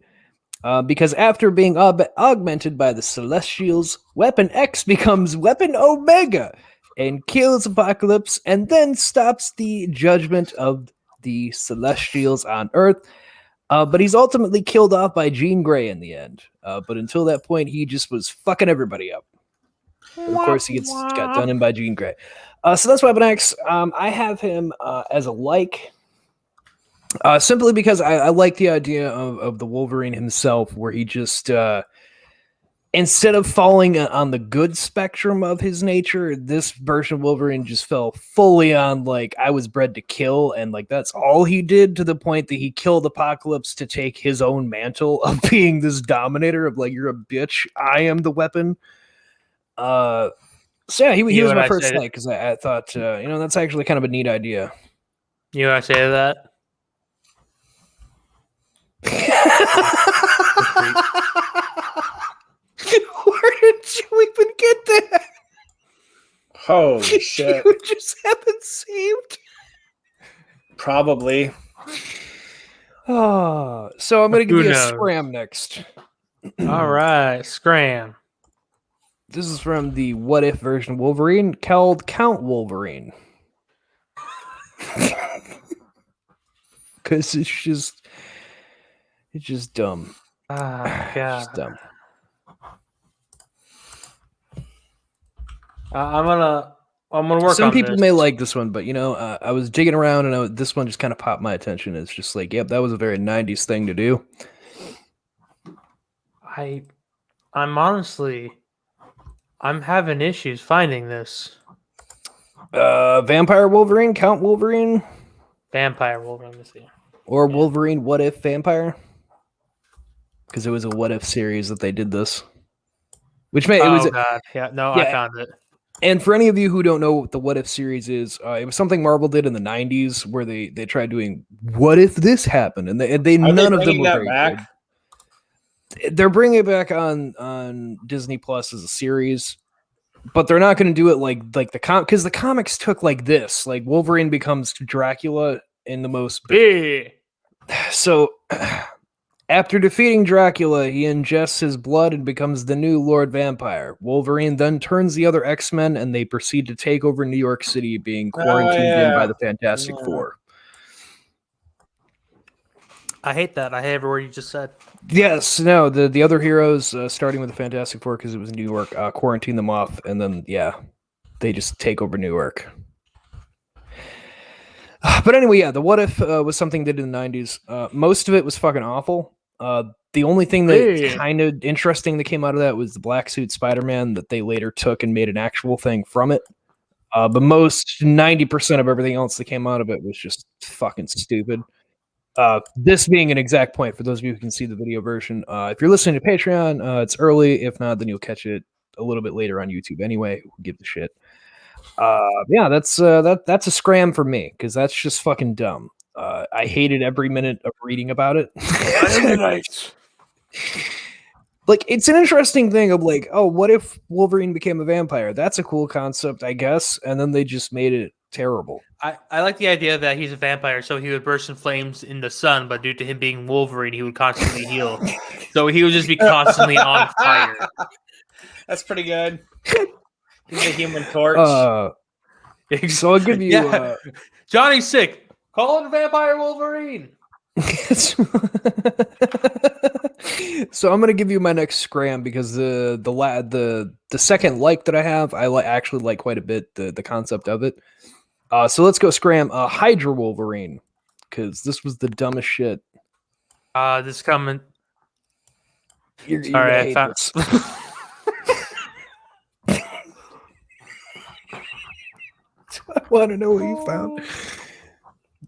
because after being augmented by the Celestials, Weapon X becomes Weapon Omega and kills Apocalypse and then stops the judgment of the Celestials on Earth. But he's ultimately killed off by Jean Grey in the end. But until that point, he just was fucking everybody up. But of course, he got done in by Jean Grey. So that's Weapon X. I have him as a like, simply because I like the idea of the Wolverine himself, where he just, instead of falling on the good spectrum of his nature, this version of Wolverine just fell fully on, like, I was bred to kill, and, like, that's all he did, to the point that he killed Apocalypse to take his own mantle of being this dominator of, like, you're a bitch, I am the weapon. So yeah, he was my first like, because I thought, you know, that's actually kind of a neat idea. You want to say that? Where did you even get that? Holy shit. You just have it saved? Probably. Oh, so I'm going to give you a Scram next. All right, Scram. This is from the What If version of Wolverine, called Count Wolverine. Because it's just dumb. Ah, God. It's dumb. I'm gonna work. Some on people this. may like this one, but you know, I was digging around and this one just kind of popped my attention. It's just like, yep, that was a very 90s thing to do. I'm having issues finding this. Vampire Wolverine, Count Wolverine, Vampire Wolverine. Let me see. Or Wolverine What If Vampire, because it was a What If series that they did this. Which made God, yeah, no, yeah. I found it. And for any of you who don't know what the What If series is, it was something Marvel did in the 90s where they tried doing what if this happened, and they none of them were very good. They're bringing it back on Disney Plus as a series, but they're not going to do it like the because the comics took like this, like Wolverine becomes Dracula in the most. So after defeating Dracula, he ingests his blood and becomes the new Lord Vampire. Wolverine then turns the other X-Men, and they proceed to take over New York City, being quarantined in by the Fantastic Four. I hate that. I hate every word you just said. Yes, no, the other heroes, starting with the Fantastic Four, because it was New York, quarantine them off, and then, yeah, they just take over New York. But anyway, yeah, the What If was something they did in the 90s. Most of it was fucking awful. The only thing that kind of interesting that came out of that was the black suit Spider-Man that they later took and made an actual thing from it. But 90% of everything else that came out of it was just fucking stupid. This being an exact point for those of you who can see the video version. If you're listening to Patreon, it's early. If not, then you'll catch it a little bit later on YouTube anyway. Who gives a shit? Yeah, that's a Scram for me, because that's just fucking dumb. I hated every minute of reading about it. Like, it's an interesting thing of like, oh, what if Wolverine became a vampire? That's a cool concept, I guess. And then they just made it terrible. I like the idea that he's a vampire, so he would burst in flames in the sun, but due to him being Wolverine, he would constantly heal. So he would just be constantly on fire. That's pretty good. He's a Human Torch. So I'll give you. Johnny's sick. Call in Vampire Wolverine. So I'm gonna give you my next Scram because the second like that I have, actually like quite a bit the concept of it. So let's go Scram Hydra Wolverine because this was the dumbest shit. This coming. You're Sorry, gonna I hate found. this. I want to know what you found.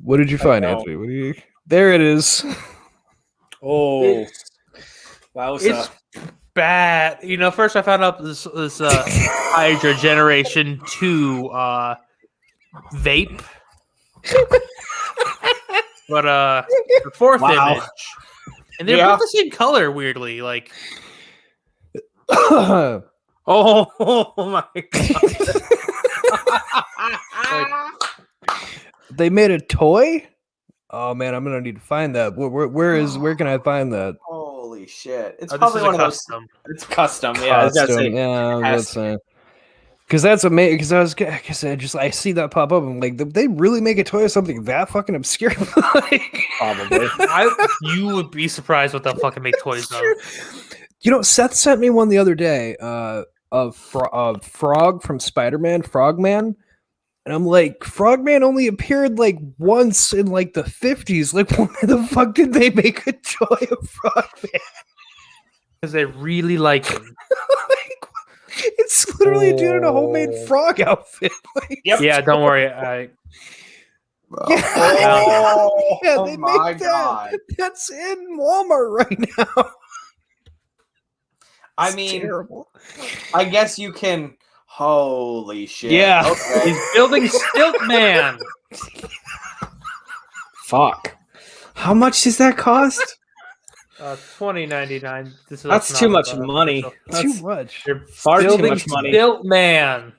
What did you find, Anthony? There it is. Oh, wow! It's bad. You know, first I found out this Hydra Generation 2 vape. But the fourth image, and they're both the same color. Weirdly, like. Oh my god! They made a toy. Oh man, I'm gonna need to find that. Where can I find that? Holy shit! It's probably one of those. It's custom. Yeah, I was gonna say. Yeah, that's saying. Because that's amazing. Because I see that pop up. I'm like, they really make a toy of something that fucking obscure? Probably. You would be surprised what they'll fucking make toys of. You know, Seth sent me one the other day of Frog from Spider-Man, Frogman. And I'm like, Frogman only appeared like once in like the 50s. Like, why the fuck did they make a toy of Frogman? Because they really like him. It's literally a dude in a homemade frog outfit. Like, yeah, don't worry. They make that. That's in Walmart right now. I mean, terrible. I guess you can. Holy shit! Yeah, okay. He's building Stilt Man. Fuck. How much does that cost? $20.99. That's too much money. Too much. They're Far too building much money. Stilt Man.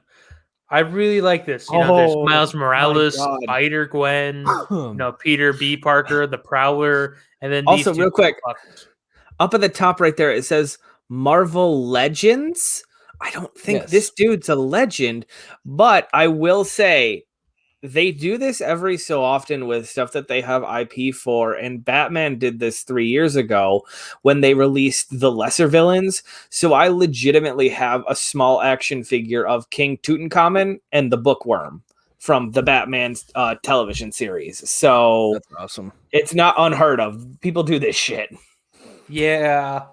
I really like this. You know, there's Miles Morales, God. Spider Gwen, Peter B. Parker, the Prowler, and then Also, these two real quick, fuckers. Up at the top right there, it says Marvel Legends. I don't think this dude's a legend, but I will say they do this every so often with stuff that they have IP for, and Batman did this 3 years ago when they released the lesser villains. So I legitimately have a small action figure of King Tutankhamun and the Bookworm from the Batman television series. So that's awesome. It's not unheard of. People do this shit. Yeah.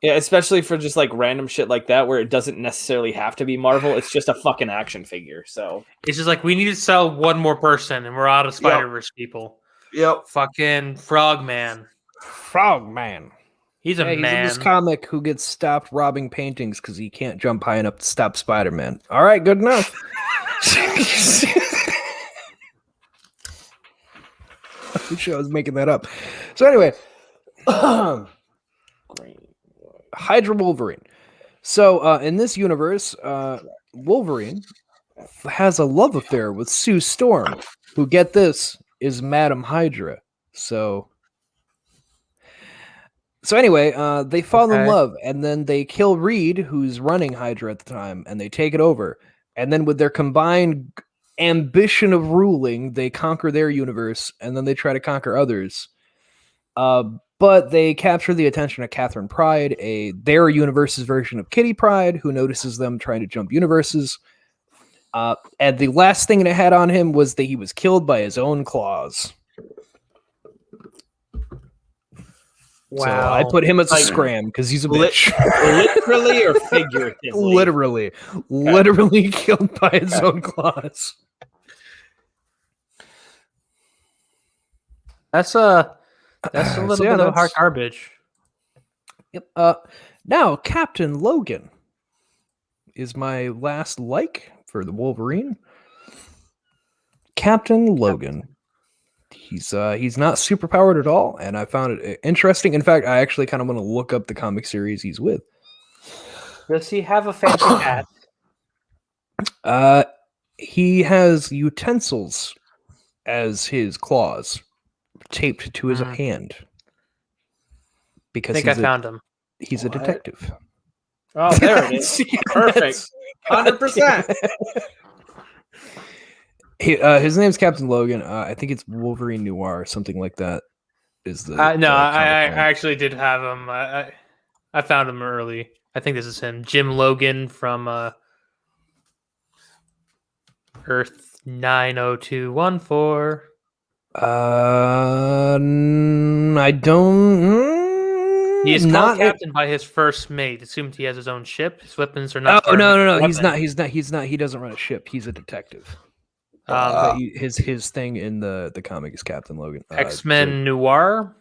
Especially for just like random shit like that where it doesn't necessarily have to be Marvel. It's just a fucking action figure. So it's just like we need to sell one more person and we're out of Spider-Verse people. Yep. Fucking Frogman. He's a man. He's in this comic who gets stopped robbing paintings because he can't jump high enough to stop Spider-Man. All right, good enough. I'm sure I was making that up. So anyway. Hydra Wolverine. So in this universe, Wolverine has a love affair with Sue Storm, who, get this, is Madam Hydra. So anyway, they fall in love, and then they kill Reed, who's running Hydra at the time, and they take it over. And then with their combined ambition of ruling, they conquer their universe, and then they try to conquer others. But they capture the attention of Catherine Pryde, their universe's version of Kitty Pryde, who notices them trying to jump universes. And the last thing it had on him was that he was killed by his own claws. Wow. So I put him as a Scram because he's a bitch. Literally or figuratively? Literally killed by his own claws. That's a little bit of hard garbage. Yep. Now, Captain Logan is my last like for the Wolverine. Captain Logan. He's not super powered at all, and I found it interesting. In fact, I actually kind of want to look up the comic series he's with. Does he have a fancy hat? He has utensils as his claws taped to his hand. Because I think I found him. He's a detective. Oh, there it is. Perfect. 100%. His name's Captain Logan. I think it's Wolverine Noir, something like that. Is the no? the I comic name. actually did have him. I found him early. I think this is him, Jim Logan from Earth 90214. I don't. He is not called captain by his first mate. Assumed he has his own ship. His weapons are not. Oh no! weapon. He's not. He doesn't run a ship. He's a detective. His thing in the comic is Captain Logan. X-Men Noir.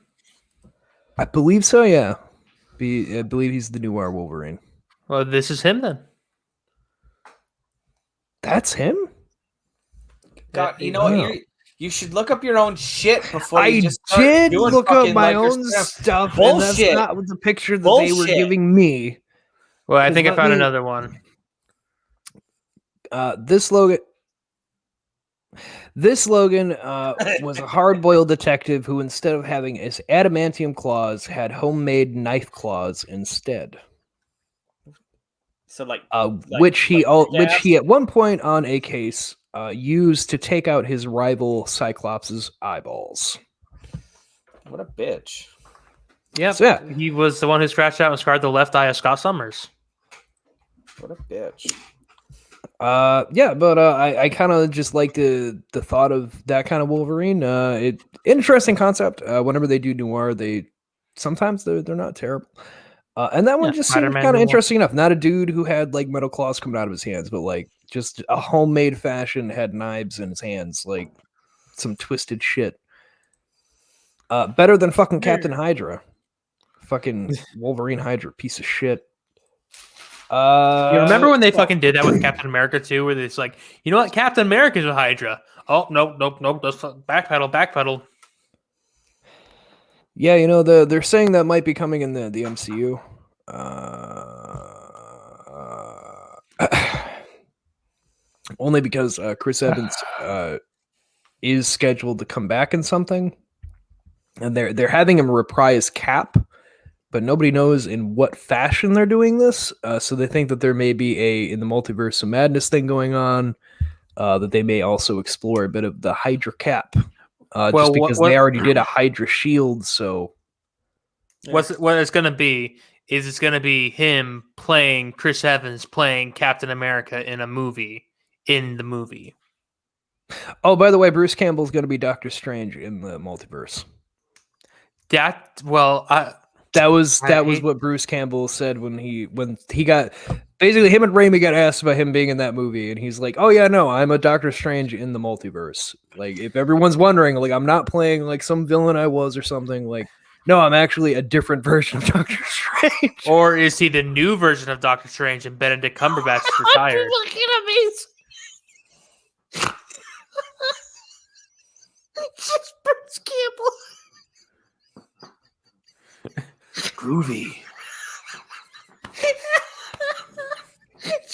I believe so. Yeah, I believe he's the Noir Wolverine. Well, this is him then. That's him. God, you know what? You should look up your own shit before you just start did doing look up fucking my like own stuff. Bullshit. And that's not the picture that they were giving me. Well, I think I found another one. This Logan was a hard-boiled detective who, instead of having his adamantium claws, had homemade knife claws instead. So which he at one point on a case used to take out his rival Cyclops' eyeballs. What a bitch. Yep. So, yeah. He was the one who scratched out and scarred the left eye of Scott Summers. What a bitch. But I kind of just like the thought of that kind of Wolverine. Interesting concept. Whenever they do noir, sometimes they're not terrible. And that one just seemed kind of interesting enough. Not a dude who had like metal claws coming out of his hands, but like just a homemade fashion, had knives in his hands, like some twisted shit. Better than fucking Captain Hydra. Fucking Wolverine Hydra, piece of shit. You remember when they fucking did that with Captain America too, where it's like, you know what, Captain America's a Hydra. Oh, nope. Let's backpedal. Yeah, you know, they're saying that might be coming in the MCU. Only because Chris Evans is scheduled to come back in something, and they're having him reprise Cap, but nobody knows in what fashion they're doing this. So they think that there may be in the Multiverse of Madness thing going on, that they may also explore a bit of the Hydra Cap. Just because they already did a Hydra shield, so what it's going to be is it's going to be him playing Chris Evans playing Captain America in the movie. Oh, by the way, Bruce Campbell's going to be Doctor Strange in the multiverse. That was what Bruce Campbell said when he got basically him and Raimi got asked about him being in that movie, and he's like, "Oh yeah, no, I'm a Doctor Strange in the multiverse. Like, if everyone's wondering, like, I'm not playing like some villain I was or something. Like, no, I'm actually a different version of Doctor Strange." Or is he the new version of Doctor Strange and Benedict Cumberbatch is retired? Fucking amazing. Just Bruce Campbell. Groovy.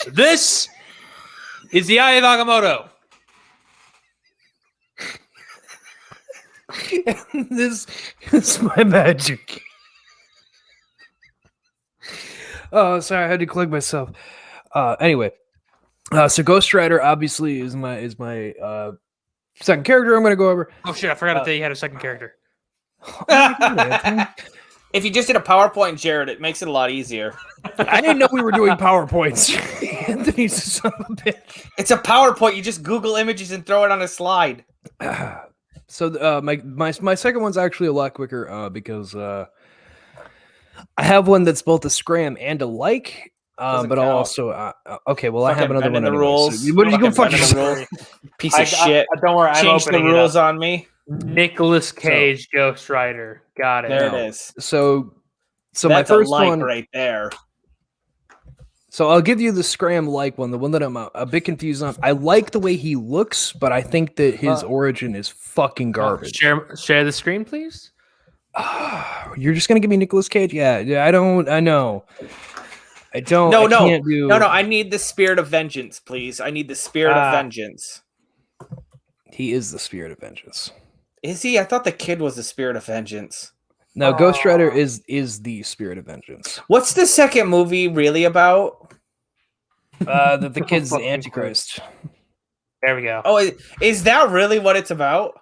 This is the Eye of Agamotto. This is my magic. Oh, sorry, I had to collect myself. Anyway, so Ghost Rider obviously is my second character I'm going to go over. Oh shit, I forgot to tell you had a second character. If you just did a PowerPoint, Jared, it makes it a lot easier. I didn't know we were doing PowerPoints. Anthony's a son of a bitch. It's a PowerPoint. You just Google images and throw it on a slide. So my second one's actually a lot quicker because I have one that's both a Scram and a like. But I'll also okay. Well, fucking I have another one. The rules. So what are you gonna fucking piece of shit? Don't worry, change the rules on me. Nicolas Cage, Ghost Rider. Got it. There it is. So that's my first one right there. So I'll give you the Scram like one, the one that I'm a bit confused on. I like the way he looks, but I think that his origin is fucking garbage. Share the screen, please. You're just gonna give me Nicolas Cage? Yeah. I don't. I know. I don't. No. Can't do... No. I need the spirit of vengeance, please. I need the spirit of vengeance. He is the spirit of vengeance. Is he? I thought the kid was the spirit of vengeance. No, Ghost Rider is the spirit of vengeance. What's the second movie really about? That the kid's the Fucking Antichrist. There we go. Oh, is that really what it's about?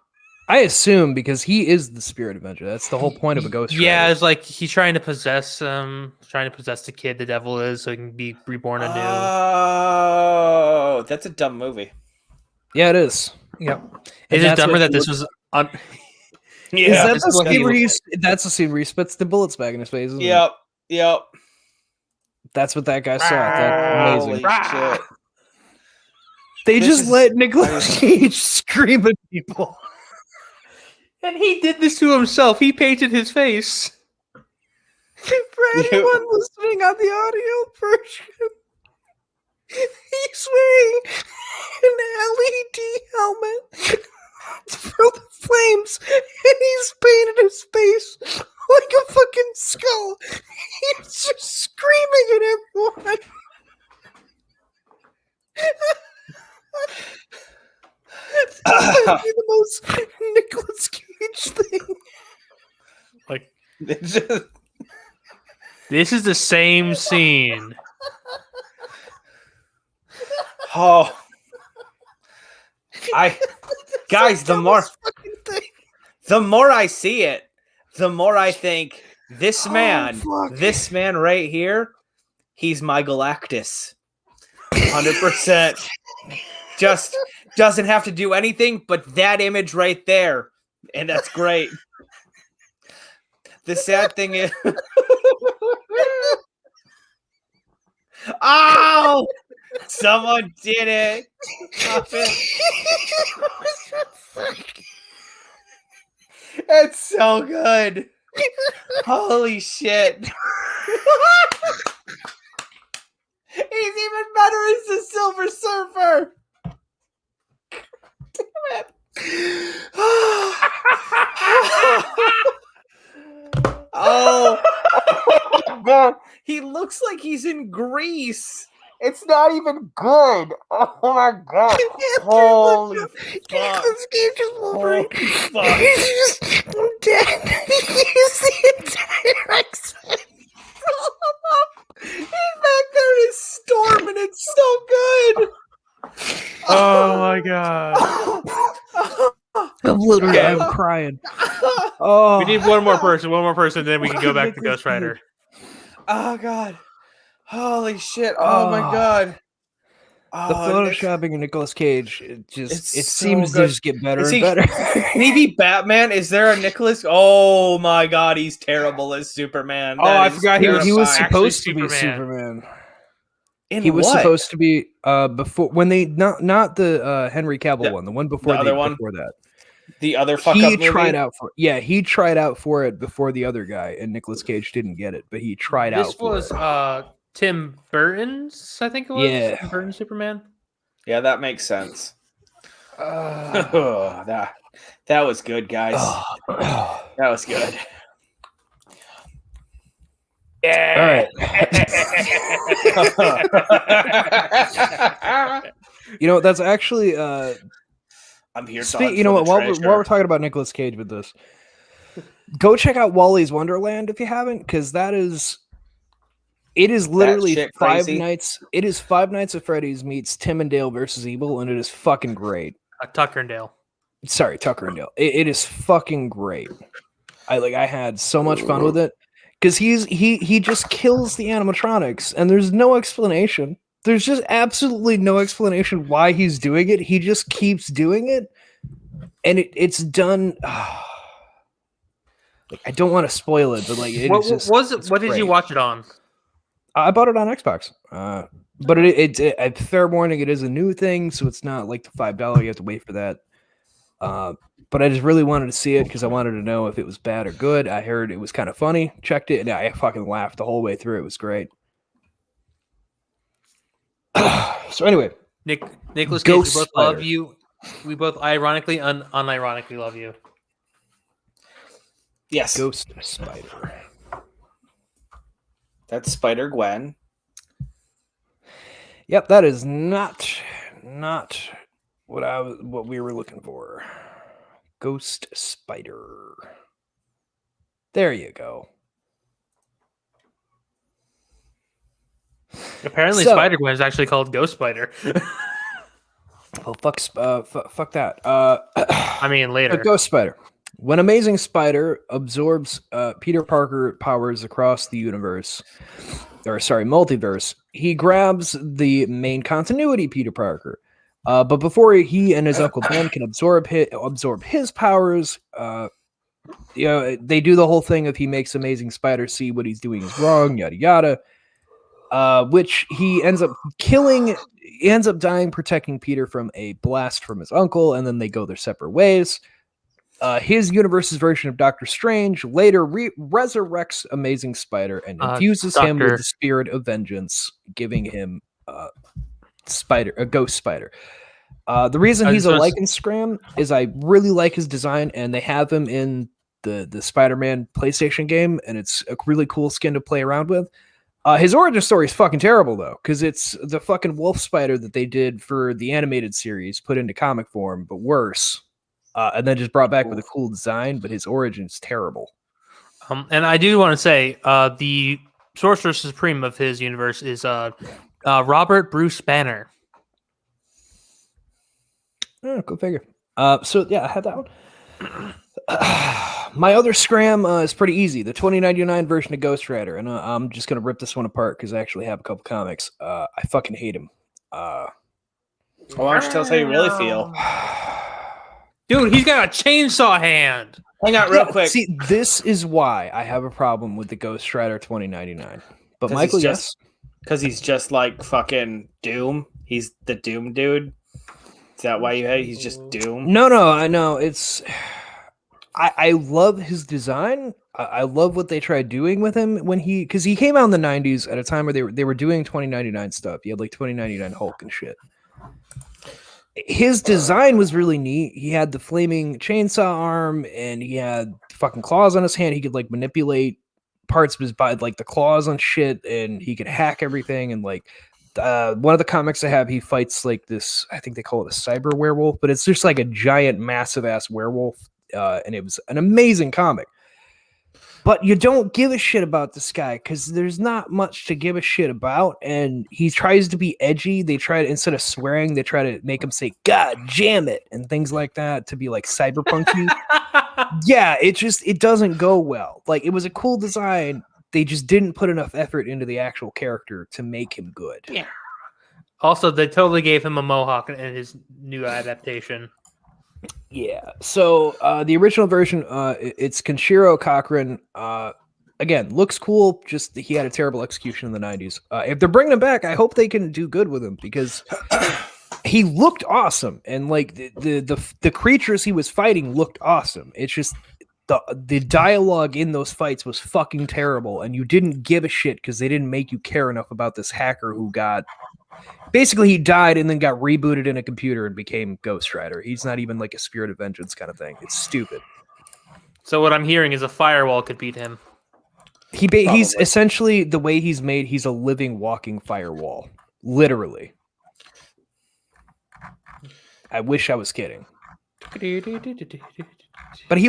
I assume because he is the Spirit Avenger. That's the whole point of a Ghost Rider. Yeah, it's like he's trying to possess the kid the devil is, so he can be reborn anew. Oh, that's a dumb movie. Yeah, it is. Yep. It's just dumber that this was on. Yeah, Is that the scene where that's the scene where he spits the bullets back in his face? Isn't it? Yep. That's what that guy saw. That's amazing. Holy shit. They just let Nicolas Cage scream at people. And he did this to himself. He painted his face. For anyone listening on the audio version, he's wearing an LED helmet for the flames, and he's painted his face like a fucking skull. He's just screaming at everyone. That might be the most Nicolas Cage thing. Like, this is the same scene. Oh, guys, the more I see it, the more I think this man right here, he's my Galactus. 100%. Just doesn't have to do anything but that image right there. And that's great. The sad thing is... Ow! Someone did it. It's so good. Holy shit. He's even better as the Silver Surfer. Damn it. Oh God. He looks like he's in Greece. It's not even good. Oh my God. Holy fuck. Holy fuck. He's dead. He's the entire X-Men. He's back there in Storm, and it's so good. Oh my God. I'm crying. Oh, We need one more person, then we can go back to Ghost Rider. Oh God. Holy shit. Oh my God. the photoshopping of Nicolas Cage, it so seems good. to just get better Is and he- better. Can he be Batman? Is there a Nicholas? Oh my God, he's terrible as Superman. Oh, I That is forgot he was he was terrifying. supposed to be Superman. Superman. In He was what? supposed to be before when they not the Henry Cavill one, the one before the other one? before that. The other fuck He up movie? tried out for he tried out for it before the other guy, and Nicolas Cage didn't get it, but he tried out This for was it. Tim Burton's, I think it was. Yeah. Tim Burton's Superman. Yeah, that makes sense. That was good, guys. That was good. Yeah. All right. You know, that's actually I'm here. you know what? While we're talking about Nicolas Cage with this, go check out Wally's Wonderland if you haven't, because it is literally shit Five crazy. Nights. It is Five Nights at Freddy's meets Tim and Dale versus Evil, and it is fucking great. Tucker and Dale. Sorry, Tucker and Dale. It is fucking great. I had so much fun with it because he just kills the animatronics, and there's no explanation. There's just absolutely no explanation why he's doing it. He just keeps doing it, and it's done. I don't want to spoil it, but What did you watch it on? I bought it on Xbox. But it fair warning, it is a new thing, so it's not like the $5. You have to wait for that. But I just really wanted to see it because I wanted to know if it was bad or good. I heard it was kind of funny. Checked it, and I fucking laughed the whole way through. It was great. So anyway, Nicolas Cage, Ghost we both Spider. love you. We both ironically, unironically love you. Yes, Ghost Spider. that's Spider Gwen. Yep, that is not what we were looking for. Ghost Spider. There you go. Apparently, Spider-Gwen is actually called Ghost Spider. Well, fuck that. I mean, later. Ghost Spider. When Amazing Spider absorbs Peter Parker powers across the multiverse, he grabs the main continuity Peter Parker. But before he and his Uncle Ben can absorb his powers, they do the whole thing of he makes Amazing Spider see what he's doing is wrong, yada yada. Which he ends up killing. He ends up dying protecting Peter from a blast from his uncle, and then they go their separate ways. His universe's version of Doctor Strange later resurrects Amazing Spider and infuses him with the spirit of vengeance, giving him a Ghost Spider. The reason he's a lichen Scram is I really like his design, and they have him in the Spider-Man PlayStation game, and it's a really cool skin to play around with. His origin story is fucking terrible, though, because it's the fucking wolf spider that they did for the animated series put into comic form, but worse. And then just brought back with a cool design, but his origin is terrible. And I do want to say the Sorcerer Supreme of his universe is Robert Bruce Banner. Oh, go figure. So, yeah, I had that one. My other Scram is pretty easy. The 2099 version of Ghost Rider. And I'm just going to rip this one apart because I actually have a couple comics. I fucking hate him. Why don't you tell us how you really feel? Dude, he's got a chainsaw hand. Hang on real quick. See, this is why I have a problem with the Ghost Rider 2099. But Michael, yes? Because he's just like fucking Doom. He's the Doom dude. Is that why you hate? He's just Doom? No, I know. It's... I love his design. I love what they tried doing with him because he came out in the 90s at a time where they were doing 2099 stuff. You had like 2099 Hulk and shit. His design was really neat. He had the flaming chainsaw arm and he had fucking claws on his hand. He could like manipulate parts of his body, like the claws on shit, and he could hack everything. And like one of the comics I have, he fights like this, I think they call it a cyber werewolf, but it's just like a giant, massive ass werewolf. And it was an amazing comic. But you don't give a shit about this guy because there's not much to give a shit about. And he tries to be edgy. They try to, instead of swearing, they try to make him say, God damn it, and things like that to be like cyberpunky. Yeah, it doesn't go well. Like, it was a cool design. They just didn't put enough effort into the actual character to make him good. Yeah. Also, they totally gave him a mohawk in his new adaptation. Yeah, so the original version, it's Kenshiro Cochran. Again, looks cool, just he had a terrible execution in the 90s. If they're bringing him back, I hope they can do good with him, because he looked awesome, and like the creatures he was fighting looked awesome. It's just the dialogue in those fights was fucking terrible, and you didn't give a shit because they didn't make you care enough about this hacker who got... Basically, he died and then got rebooted in a computer and became Ghost Rider. He's not even like a spirit of vengeance kind of thing. It's stupid. So what I'm hearing is a firewall could beat him. He's essentially, the way he's made, he's a living, walking firewall. Literally. I wish I was kidding. But he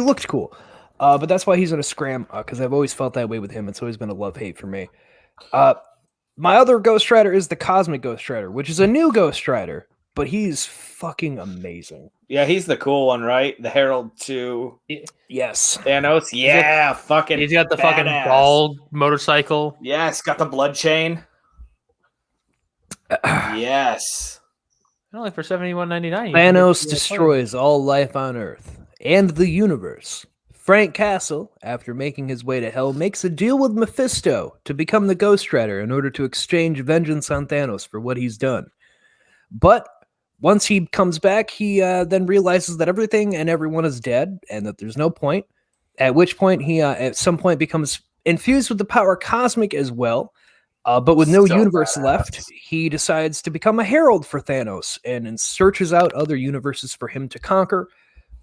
looked cool. But that's why he's in a Scram, because I've always felt that way with him. It's always been a love-hate for me. My other Ghost Rider is the Cosmic Ghost Rider, which is a new Ghost Rider, but he's fucking amazing. Yeah, he's the cool one, right? The Herald to Yes. Thanos. Yeah, fucking. He's got the badass. fucking ball motorcycle. Yes, got the blood chain. Yes. Only for $71.99. Thanos destroys all life on Earth and the universe. Frank Castle, after making his way to Hell, makes a deal with Mephisto to become the Ghost Rider in order to exchange vengeance on Thanos for what he's done. But once he comes back, he then realizes that everything and everyone is dead and that there's no point, at which point he at some point becomes infused with the power cosmic as well. But with no universe left, he decides to become a herald for Thanos and searches out other universes for him to conquer.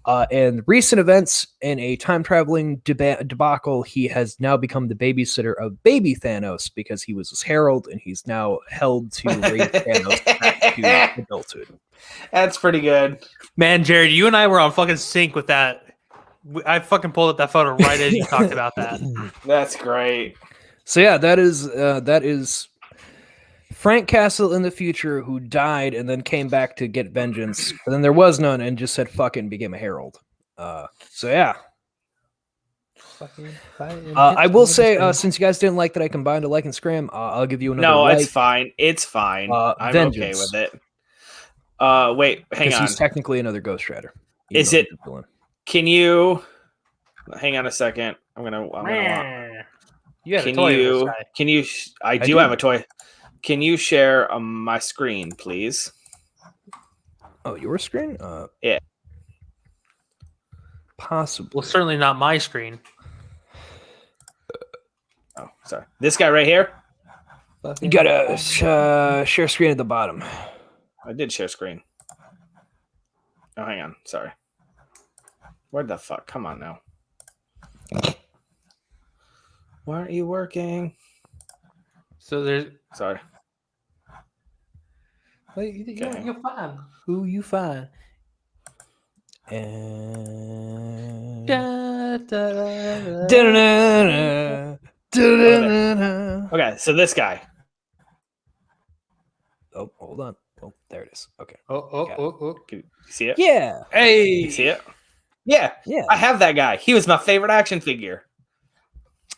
And recent events in a time-traveling debacle, he has now become the babysitter of baby Thanos because he was his herald, and he's now held to raise Thanos back to adulthood. That's pretty good. Man, Jared, you and I were on fucking sync with that. I fucking pulled up that photo right as you talked about that. That's great. So yeah, that is Frank Castle in the future who died and then came back to get vengeance, but then there was none and just said fuck it and became a herald. So yeah. I will say, since you guys didn't like that I combined a like and Scram, I'll give you another No, like. it's fine. It's fine. I'm Vengeance. okay with it. Wait, hang on. He's technically another Ghost Rider. Is it? Can you hang on a second? I'm gonna You have a toy of this guy. Can you? I do have a toy. Can you share my screen, please? Oh, your screen? Yeah. Possibly. Well, certainly not my screen. Oh, sorry. This guy right here? You gotta share screen at the bottom. I did share screen. Oh, hang on. Sorry. Where the fuck? Come on now. Why aren't you working? So there's... Sorry. You're fine. Who you fine? And... Okay, so this guy. Oh, hold on. Oh, there it is. Okay. Oh. Can you see it? Yeah. Hey. You see it? Yeah. I have that guy. He was my favorite action figure.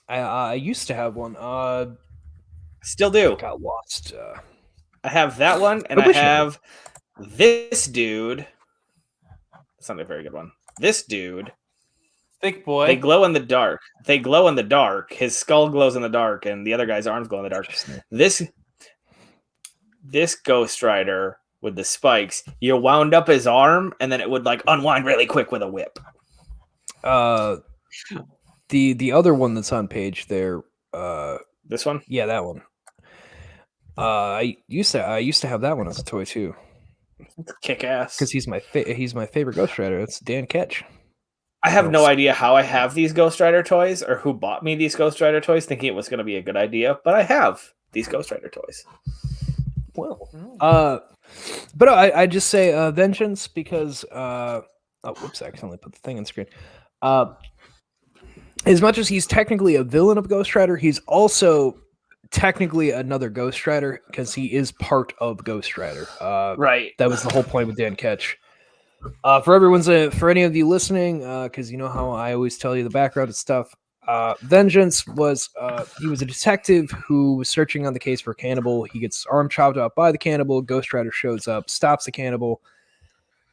I used to have one. Still do. Got lost. I have that one, and I have this dude. That's not a very good one. This dude. Thick boy. They glow in the dark. His skull glows in the dark, and the other guy's arms glow in the dark. This Ghost Rider with the spikes, you wound up his arm, and then it would like unwind really quick with a whip. The other one that's on page there. This one? Yeah, that one. I used to have that one as a toy too. Kick ass. Because he's my favorite Ghost Rider. It's Dan Ketch. I have no idea how I have these Ghost Rider toys or who bought me these Ghost Rider toys thinking it was going to be a good idea, but I have these Ghost Rider toys. Well, but I just say vengeance because whoops, I accidentally put the thing on screen. As much as he's technically a villain of Ghost Rider, he's also technically another Ghost Rider because he is part of Ghost Rider. Right. That was the whole point with Dan Ketch. For any of you listening, because you know how I always tell you the background of stuff. Vengeance was he was a detective who was searching on the case for a cannibal. He gets his arm chopped off by the cannibal. Ghost Rider shows up, stops the cannibal.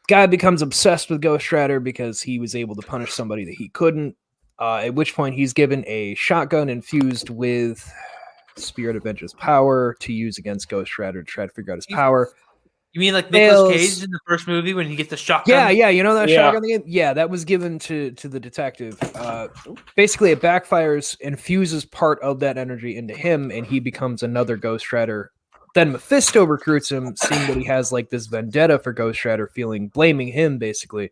Guy becomes obsessed with Ghost Rider because he was able to punish somebody that he couldn't. At which point he's given a shotgun infused with Spirit of Vengeance power to use against Ghost Rider to try to figure out his power. You mean like Nicolas Cage in the first movie when he gets the shotgun? Yeah, you know that shotgun thing? Yeah, that was given to the detective. Basically, it backfires, infuses part of that energy into him, and he becomes another Ghost Rider. Then Mephisto recruits him, seeing that he has like this vendetta for Ghost Rider, blaming him basically,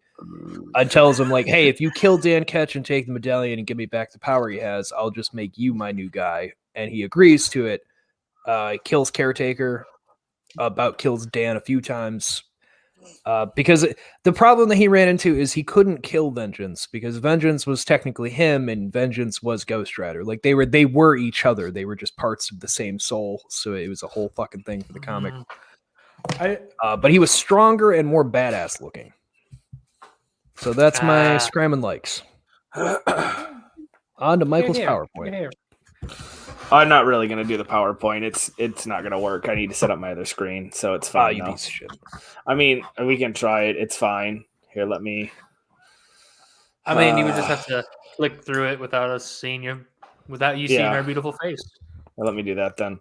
and tells him like, "Hey, if you kill Dan Ketch and take the medallion and give me back the power he has, I'll just make you my new guy." And he agrees to it. Kills Caretaker. Kills Dan a few times because the problem that he ran into is he couldn't kill Vengeance because Vengeance was technically him and Vengeance was Ghost Rider. Like they were each other. They were just parts of the same soul. So it was a whole fucking thing for the comic. But he was stronger and more badass looking. So that's my Scram and likes. On to Michael's PowerPoint. I'm not really going to do the PowerPoint. It's not going to work. I need to set up my other screen, so it's fine. You piece of shit. I mean, we can try it. It's fine. Here, let me. I mean, you would just have to click through it without us seeing you, seeing our beautiful face. Well, let me do that then.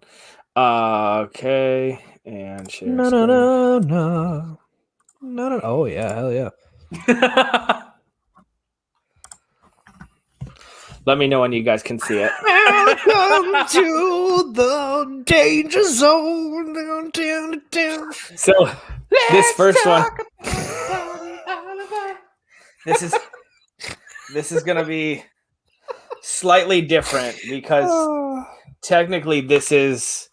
Okay, and share. No. Oh yeah, hell yeah. Let me know when you guys can see it. Welcome to the danger zone. So this first one, this is gonna be slightly different because technically this is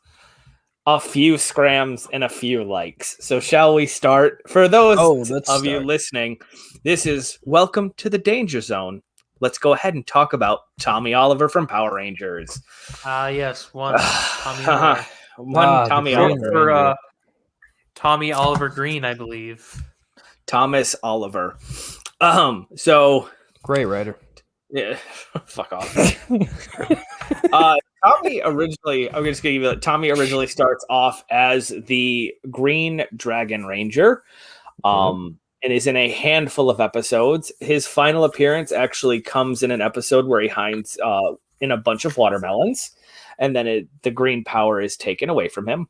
a few scrams and a few likes. So shall we start? For those of you listening, this is Welcome to the Danger Zone. Let's go ahead and talk about Tommy Oliver from Power Rangers. Yes, one Tommy Oliver. Tommy for Tommy Oliver Green, I believe. Thomas Oliver. So great writer. Yeah, fuck off. Tommy originally starts off as the Green Dragon Ranger, and is in a handful of episodes. His final appearance actually comes in an episode where he hides in a bunch of watermelons, and then the green power is taken away from him.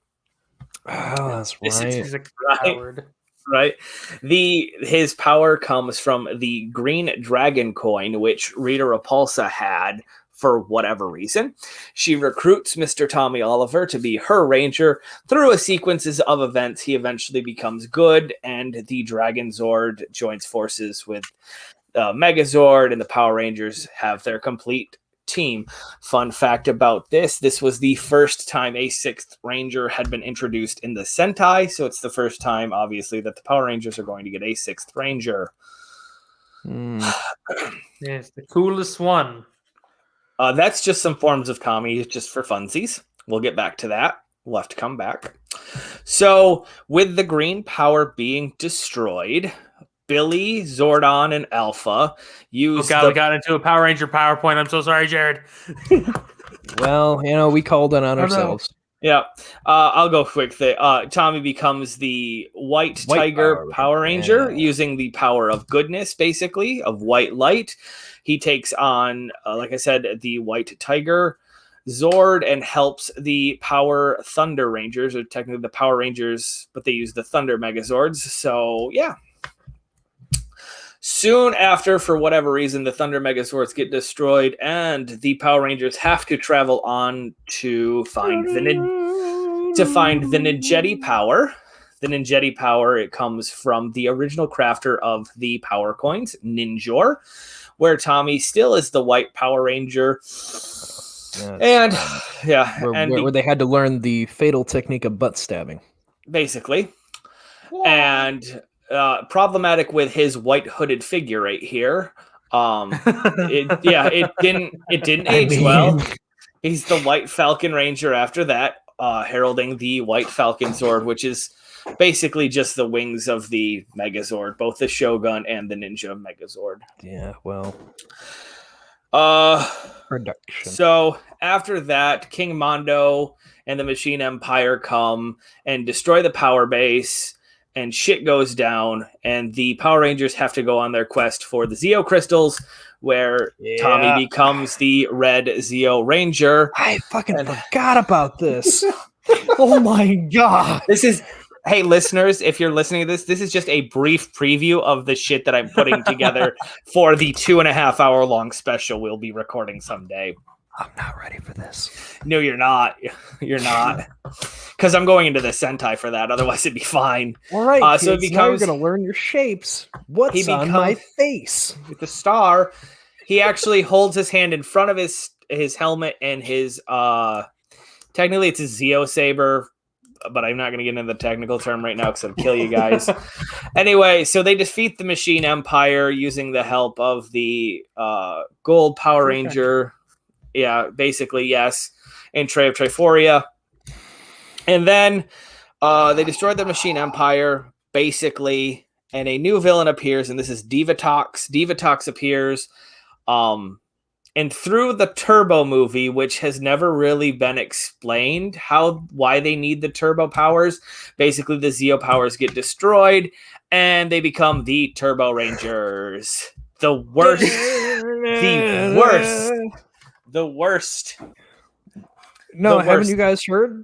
Oh, that's right. He's a coward. Right. His power comes from the Green Dragon coin, which Rita Repulsa had for whatever reason. She recruits Mr. Tommy Oliver to be her ranger. Through a sequences of events, he eventually becomes good, and the Dragon Zord joins forces with Megazord, and the Power Rangers have their complete team. Fun fact about this was the first time a sixth Ranger had been introduced in the Sentai, so it's the first time, obviously, that the Power Rangers are going to get a sixth Ranger. Yes, the coolest one. That's just some forms of Tommy, just for funsies. We'll get back to that. We'll have to come back. So, with the green power being destroyed, Billy, Zordon, and Alpha use. Oh God, we got into a Power Ranger PowerPoint. I'm so sorry, Jared. Well, we called it on ourselves. Yeah, I'll go quick. Tommy becomes the White Tiger Power Ranger, using the power of goodness, basically, of white light. He takes on, like I said, the White Tiger Zord and helps the Power Thunder Rangers, or technically the Power Rangers, but they use the Thunder Megazords. So, yeah. Soon after, for whatever reason, the Thunder Megazords get destroyed, and the Power Rangers have to travel on to find the Ninjetti power. The Ninjetti power, it comes from the original crafter of the Power Coins, Ninjor, where Tommy still is the White Power Ranger. Where they had to learn the fatal technique of butt stabbing. Basically. And problematic with his white hooded figure right here. It didn't age well. He's the White Falcon Ranger after that, heralding the White Falcon Zord, which is basically just the wings of the Megazord, both the Shogun and the Ninja Megazord. Yeah, well. Production. So after that, King Mondo and the Machine Empire come and destroy the power base, and shit goes down, and the Power Rangers have to go on their quest for the Zeo crystals, where Tommy becomes the Red Zeo Ranger. I fucking forgot about this. Oh my God. Hey, listeners, if you're listening to this is just a brief preview of the shit that I'm putting together for the 2.5 hour long special we'll be recording someday. I'm not ready for this. No, you're not. You're not. Because I'm going into the Sentai for that. Otherwise, it'd be fine. All right, so now you're going to learn your shapes. What's on my face? With the star, he actually holds his hand in front of his helmet and his... technically, it's his Zeo Saber, but I'm not going to get into the technical term right now because I'll kill you guys. Anyway, so they defeat the Machine Empire using the help of the Gold Power Ranger... Yeah, basically, yes. And Trey of Triforia. And then they destroyed the Machine Empire, basically, and a new villain appears, and this is Divatox. Divatox appears, and through the Turbo movie, which has never really been explained why they need the Turbo powers, basically the Zeo powers get destroyed, and they become the Turbo Rangers. The worst. The worst. No, haven't you guys heard?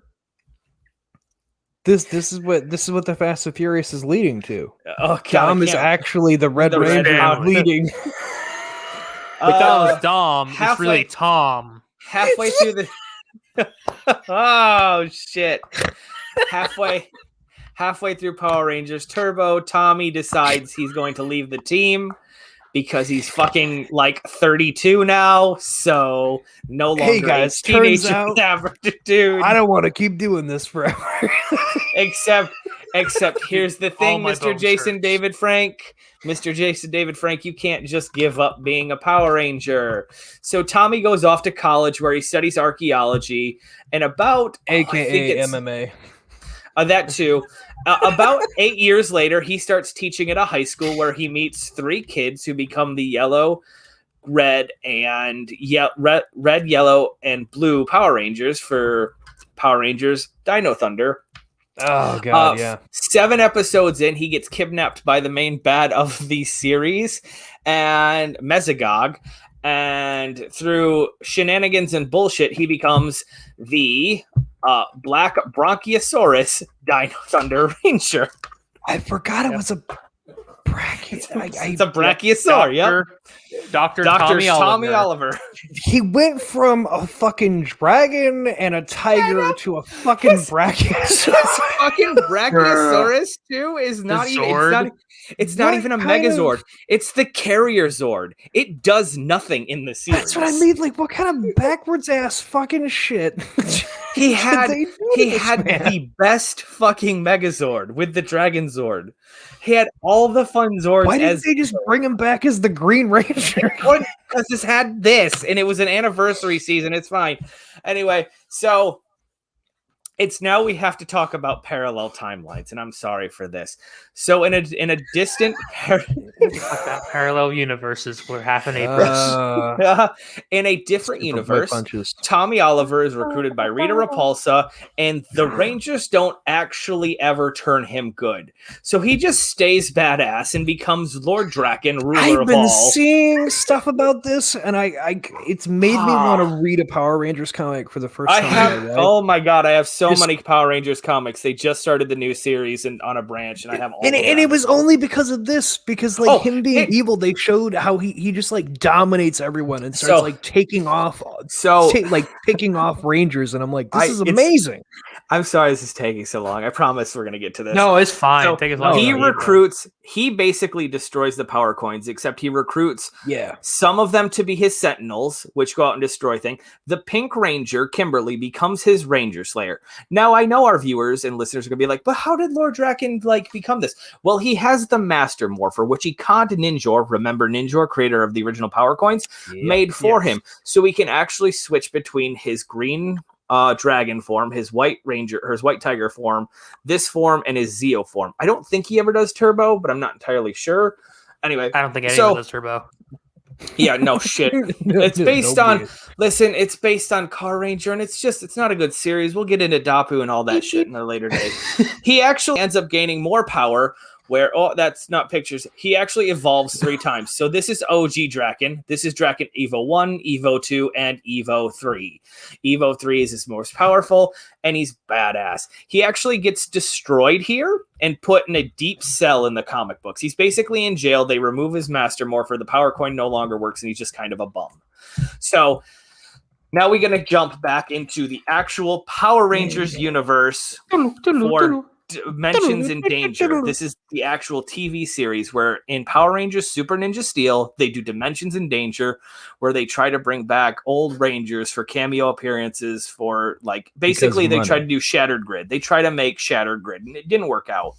This is what the Fast and Furious is leading to. Oh, Dom is actually the Red Ranger leading. We thought it was Dom. It's really Tom. Halfway through the. Oh shit! Halfway through Power Rangers Turbo, Tommy decides he's going to leave the team. Because he's fucking like 32 now, so no longer. Hey guys, turns out, dude. I don't want to keep doing this forever. Except Except here's the thing, my Mr. bone Jason hurts. David Frank. Mr. Jason David Frank, you can't just give up being a Power Ranger. So Tommy goes off to college where he studies archaeology, and about AKA MMA. That too. About 8 years later, he starts teaching at a high school where he meets 3 kids who become the yellow, red, and red, yellow, and blue Power Rangers for Power Rangers Dino Thunder. Oh god, yeah. 7 episodes in, he gets kidnapped by the main bad of the series and Mesogog, and through shenanigans and bullshit, he becomes the Black Bronchiosaurus Dino Thunder Ranger. I forgot it was a bracket. It's a brachiosaur. Yep. Dr. Tommy Oliver. Oliver. He went from a fucking dragon and a tiger to a fucking brachiosaurus. Fucking Brachiosaurus too is not even. It's not even a Megazord. It's the Carrier Zord. It does nothing in the series. That's what I mean. Like, what kind of backwards ass fucking shit? He had man? the best fucking Megazord with the Dragon Zord. He had all the fun Zords. Why didn't they just bring him back as the Green Ranger? Because this had this, and it was an anniversary season. It's fine. Anyway, so it's now we have to talk about parallel timelines, and I'm sorry for this. So in a distant parallel universes were happening. in a different universe, Tommy Oliver is recruited by Rita Repulsa, and the Rangers don't actually ever turn him good. So he just stays badass and becomes Lord Draken, ruler of all. I've been seeing stuff about this, and it's made me want to read a Power Rangers comic for the first time. Oh my god, I have so many Power Rangers comics. They just started the new series and on a branch, and I have all. And it was only because of this, because him being evil, they showed how he just like dominates everyone and starts like taking off, picking off Rangers, and I'm like, this is amazing. I'm sorry this is taking so long. I promise we're gonna get to this. No, it's fine. So take as long he recruits. He basically destroys the power coins, except he recruits some of them to be his Sentinels, which go out and destroy things. The Pink Ranger, Kimberly, becomes his Ranger Slayer. Now, I know our viewers and listeners are going to be like, but how did Lord Draken become this? Well, he has the Master Morpher, which he conned Ninjor, remember Ninjor, creator of the original power coins, made for him. So he can actually switch between his green dragon form, his white ranger, or his white tiger form, this form, and his Zeo form. I don't think he ever does turbo, but I'm not entirely sure. Anyway, I don't think anyone does turbo. Yeah, no shit. It's based on it's based on Car Ranger, and it's not a good series. We'll get into Dapu and all that shit in a later date. He actually ends up gaining more power where, that's not pictures. He actually evolves 3 times. So this is OG Draken. This is Draken Evo 1, Evo 2, and Evo 3. Evo 3 is his most powerful, and he's badass. He actually gets destroyed here and put in a deep cell in the comic books. He's basically in jail. They remove his Master Morpher. The power coin no longer works, and he's just kind of a bum. So now we're going to jump back into the actual Power Rangers universe for Dimensions in Danger. This is the actual TV series where in Power Rangers Super Ninja Steel, they do Dimensions in Danger, where they try to bring back old Rangers for cameo appearances for, like, basically they try to do Shattered Grid. They try to make Shattered Grid, and it didn't work out.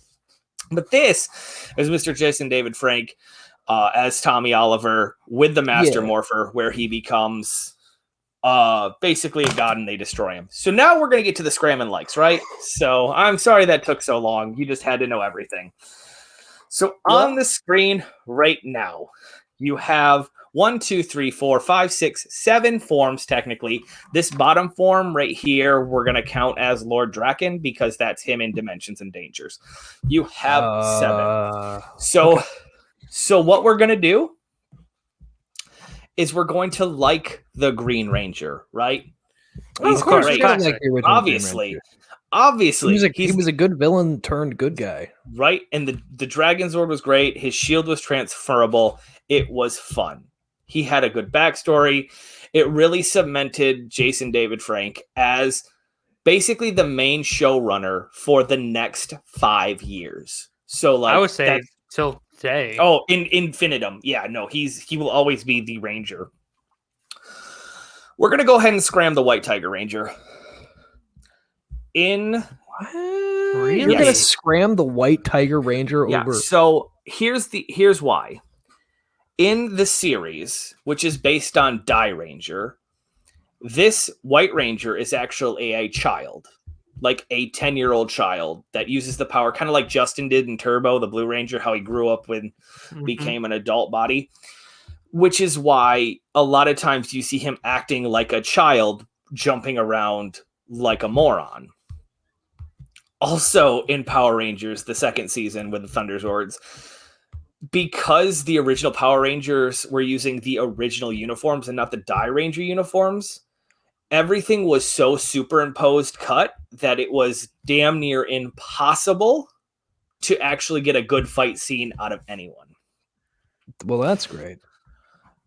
But this is Mr. Jason David Frank as Tommy Oliver with the Master Morpher, where he becomes basically a god and they destroy him. So now we're going to get to the Scram and likes, right? So I'm sorry that took so long. You just had to know everything. So on the screen right now, you have 1, 2, 3, 4, 5, 6, 7 forms technically. This bottom form right here, we're going to count as Lord Draken because that's him in Dimensions and Dangers. You have 7. So what we're going to do is we're going to like the Green Ranger, right? He's great. Obviously. He was a good villain turned good guy. Right? And the Dragon Zord was great. His shield was transferable. It was fun. He had a good backstory. It really cemented Jason David Frank as basically the main showrunner for the next 5 years. So like I would say till today. Oh, in infinitum. Yeah, no, he will always be the Ranger. We're gonna go ahead and scram the White Tiger Ranger. In Really? You're gonna scram the White Tiger Ranger Yeah. over? So here's why. In the series, which is based on Die Ranger, this White Ranger is actually a child, like a 10-year-old child that uses the power, kind of like Justin did in Turbo, the Blue Ranger, how he grew up when became an adult body, which is why a lot of times you see him acting like a child, jumping around like a moron. Also in Power Rangers, the second season with the Thunder Zords, because the original Power Rangers were using the original uniforms and not the Die Ranger uniforms, everything was so superimposed cut that it was damn near impossible to actually get a good fight scene out of anyone. Well, that's great.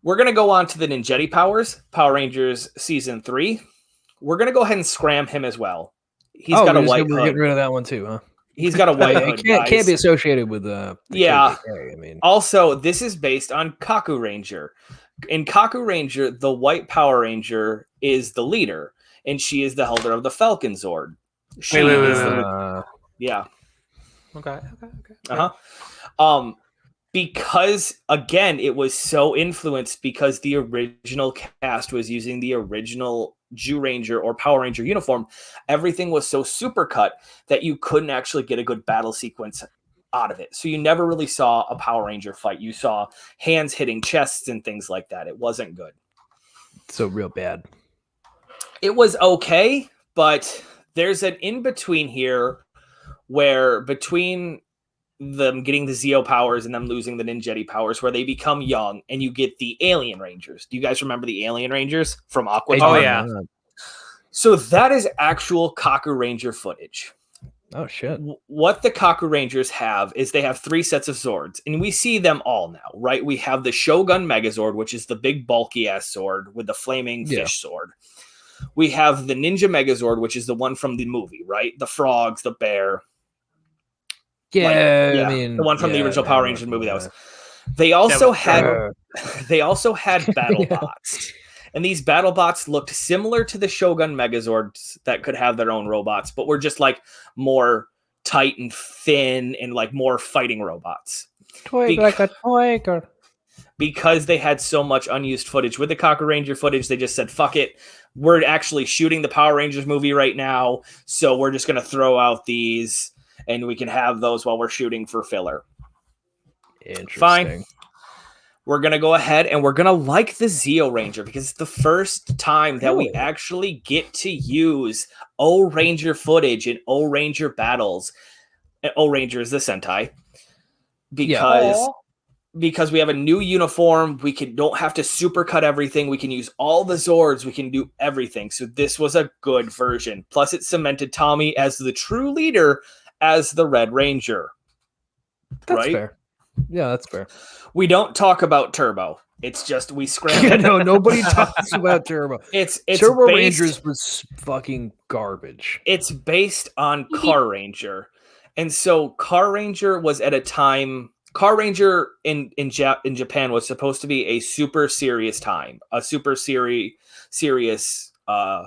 We're going to go on to the Ninjetti powers, Power Rangers Season 3. We're going to go ahead and scram him as well. He's got a white hood. We're getting rid of that one too, huh? He's got a white hood. It can't be associated with the KKK, I mean. Also, this is based on Kaku Ranger. In Kaku Ranger, the white Power Ranger is the leader, and she is the holder of the Falcon Zord. Wait. Yeah. Okay. Because again, it was so influenced because the original cast was using the original Jew Ranger or Power Ranger uniform. Everything was so supercut that you couldn't actually get a good battle sequence out of it. So you never really saw a Power Ranger fight. You saw hands hitting chests and things like that. It wasn't good. So real bad. It was okay, but there's an in-between here where between them getting the Zeo powers and them losing the Ninjetti powers, where they become young and you get the Alien Rangers. Do you guys remember the Alien Rangers from Aqua? Oh, yeah. So that is actual Kaku Ranger footage. Oh, shit. What the Kaku Rangers have is they have 3 sets of Zords, and we see them all now, right? We have the Shogun Megazord, which is the big bulky-ass sword with the flaming fish sword. We have the Ninja Megazord, which is the one from the movie, right? The frogs, the bear. I mean, the one from the original Power Rangers movie. They also had battle bots, and these battle bots looked similar to the Shogun Megazords that could have their own robots, but were just like more tight and thin and like more fighting robots. Because they had so much unused footage with the Kaku Ranger footage, they just said, "Fuck it, we're actually shooting the Power Rangers movie right now, so we're just going to throw out these." And we can have those while we're shooting for filler. Interesting. Fine. We're going to go ahead and we're going to like the Zeo Ranger because it's the first time that we actually get to use O-Ranger footage in O-Ranger battles. O-Ranger is the Sentai. Because we have a new uniform. We don't have to supercut everything. We can use all the Zords. We can do everything. So this was a good version. Plus it cemented Tommy as the true leader as the Red Ranger. That's fair. Yeah, that's fair. We don't talk about Turbo. It's just we scramble. No, nobody talks about Turbo. It's Turbo Rangers was fucking garbage. It's based on Car Ranger. And so Car Ranger was at a time... Car Ranger in Japan was supposed to be a super serious time. A super serious show.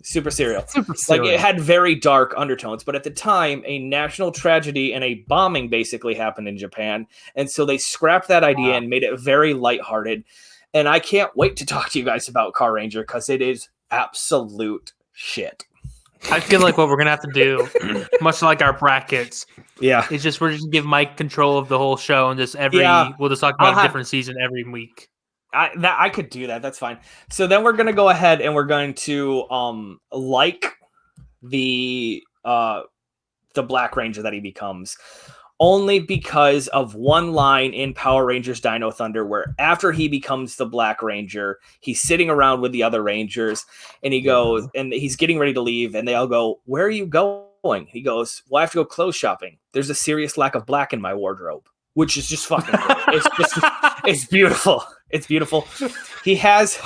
Super serial. Like it had very dark undertones, but at the time, a national tragedy and a bombing basically happened in Japan. And so they scrapped that idea and made it very lighthearted. And I can't wait to talk to you guys about Car Ranger because it is absolute shit. I feel like what we're going to have to do, much like our brackets, is we're just going to give Mike control of the whole show and just we'll just talk about a different season every week. I could do that. That's fine. So then we're going to go ahead and we're going to like the Black Ranger that he becomes, only because of one line in Power Rangers Dino Thunder where after he becomes the Black Ranger, he's sitting around with the other Rangers and he goes and he's getting ready to leave and they all go, "Where are you going?" He goes, "Well, I have to go clothes shopping. There's a serious lack of black in my wardrobe." Which is just fucking great. It's beautiful. It's beautiful. He has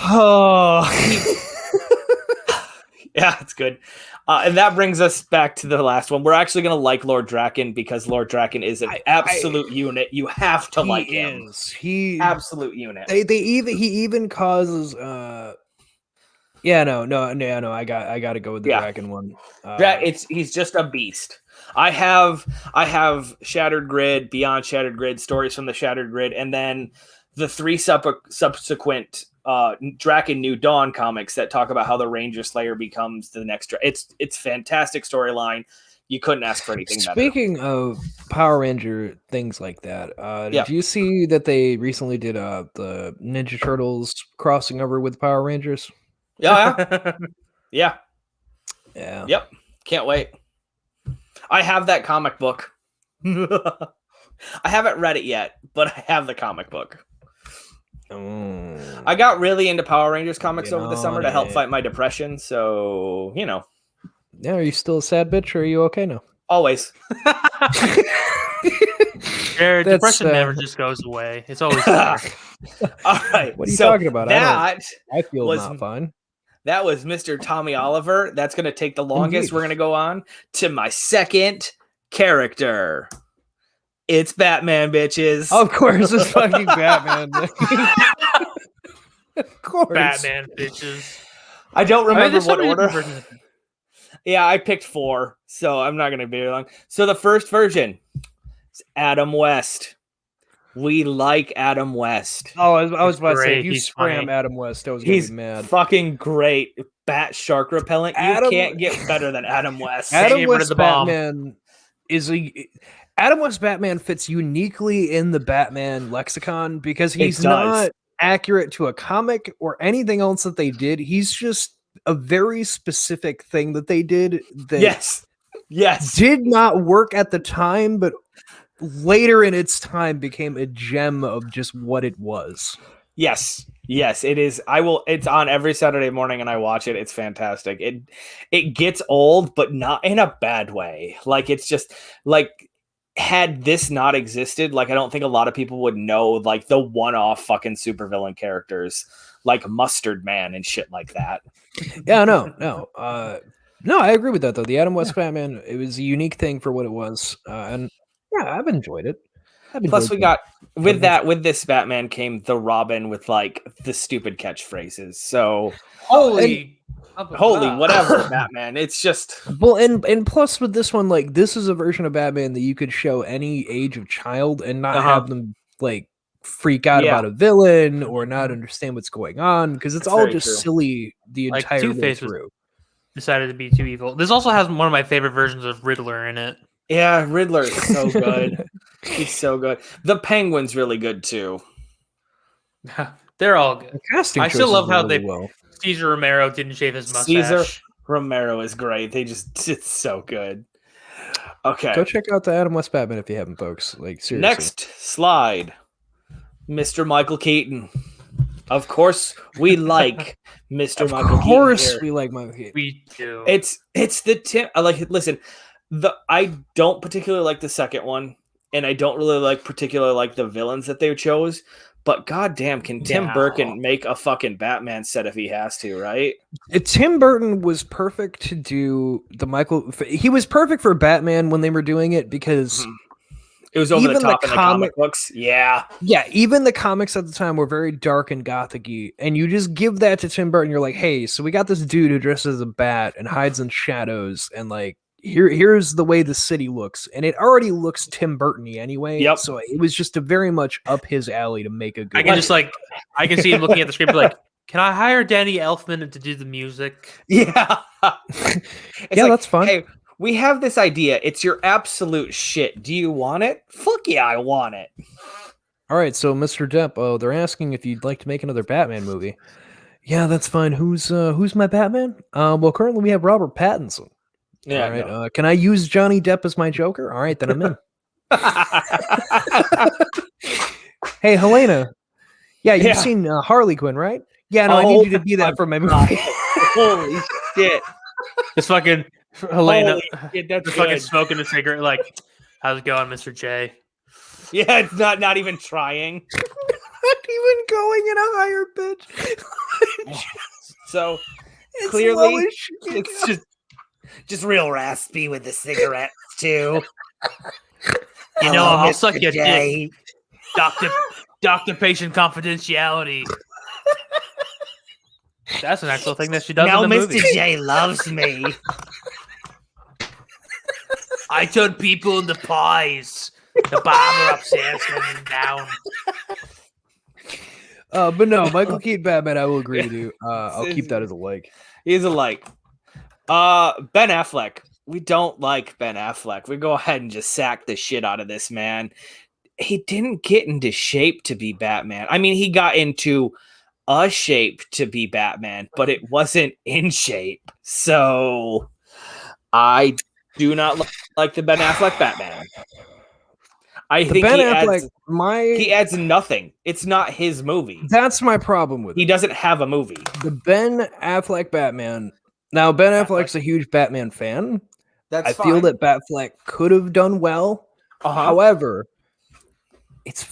yeah, it's good. And that brings us back to the last one. We're actually going to like Lord Draken because Lord Draken is an absolute unit. You have to like him. He absolute unit. He even causes Yeah, no. I got to go with the dragon one. He's just a beast. I have Shattered Grid, Beyond Shattered Grid, Stories from the Shattered Grid, and then the 3 subsequent Draken New Dawn comics that talk about how the Ranger Slayer becomes the next. It's fantastic storyline. You couldn't ask for anything better. Speaking of Power Ranger things like that, did you see that they recently did the Ninja Turtles crossing over with Power Rangers? Yeah. Yeah. Yep. Can't wait. I have that comic book. I haven't read it yet, but I have the comic book. I got really into Power Rangers comics over the summer to help fight my depression. So, Yeah, are you still a sad bitch or are you okay now? Always. Depression never just goes away. It's always there. All right. What are you talking about? I feel not fine. That was Mr. Tommy Oliver. That's going to take the longest. We're going to go on to my second character. It's Batman, bitches. Of course, it's fucking Batman. Of course. Batman, bitches. I don't remember what order. Yeah, I picked 4, so I'm not going to be very long. So the first version is Adam West. We like Adam West. Oh, I was about to say, if you Scram Adam West, I was going to be mad. He's fucking great. Bat shark repellent. You can't get better than Adam West. Adam West Batman Adam West Batman fits uniquely in the Batman lexicon because he's not accurate to a comic or anything else that they did. He's just a very specific thing that they did that yes did not work at the time, but later in its time became a gem of just what it was. Yes, it is. It's on every Saturday morning and I watch it. It's fantastic. It gets old, but not in a bad way. Like, it's just like, had this not existed, like, I don't think a lot of people would know, like, the one-off fucking supervillain characters like Mustard Man and shit like that. Yeah, no, I agree with that though. The Adam West Batman, it was a unique thing for what it was, and yeah, I've enjoyed it. Plus, we got with this Batman came the Robin with like the stupid catchphrases. So holy whatever, Batman. It's just and plus with this one, like, this is a version of Batman that you could show any age of child and not have them like freak out about a villain or not understand what's going on, because it's all just silly the entire way through. Decided to be too evil. This also has one of my favorite versions of Riddler in it. Yeah, Riddler is so good. He's so good. The Penguin's really good too. They're all good. I still love how Cesar Romero didn't shave his mustache. Cesar Romero is great. It's so good. Okay. Go check out the Adam West Batman if you haven't, folks. Like, seriously. Next slide. Mr. Michael Keaton. Of course, we like Mr. Michael Keaton. Of course, we like Michael Keaton. We do. It's the Tim. Listen, I don't particularly like the second one, and I don't really like the villains that they chose. But goddamn, can Tim Burton make a fucking Batman set if he has to, right? Tim Burton was perfect to do the Michael. He was perfect for Batman when they were doing it because. It was over the top in the comic books. Yeah. Even the comics at the time were very dark and gothic-y, and you just give that to Tim Burton. You're like, hey, so we got this dude who dresses as a bat and hides in shadows, and like here's the way the city looks, and it already looks Tim Burton-y anyway. Yep. So it was just a very much up his alley to make a good. I can see him looking at the script like, can I hire Danny Elfman to do the music? Yeah. That's fine. Hey, we have this idea. It's your absolute shit. Do you want it? Fuck yeah, I want it. All right, so Mr. Depp, they're asking if you'd like to make another Batman movie. Yeah, that's fine. Who's my Batman? Well, currently we have Robert Pattinson. Yeah. All right. No. Can I use Johnny Depp as my Joker? All right, then I'm in. Hey, Helena. Yeah, you've seen Harley Quinn, right? Yeah, no, I need you to be that for my movie. Holy shit. It's fucking Helena. That's fucking smoking a cigarette like, how's it going, Mr. J? Yeah, it's not even trying. Not even going in a higher pitch. So it's clearly it's just real raspy with the cigarettes too. You know, I'll suck your dick. Doctor patient confidentiality. That's an actual thing that she does Now in the Mr. movie. J loves me. I turn people into pies. The barber upstairs turning down. But no, Michael Keaton Batman, I will agree with you. I'll keep that as a like. He's a like. Ben Affleck. We don't like Ben Affleck. We go ahead and just sack the shit out of this man. He didn't get into shape to be Batman. I mean, he got into a shape to be Batman, but it wasn't in shape. So I do not like the Ben Affleck Batman. I think Ben he Affleck, he adds nothing. It's not his movie. That's my problem with He it. doesn't have a movie. The Ben Affleck Batman. Now, Ben Affleck's a huge Batman fan. That's I feel that Batfleck could have done well. However, it's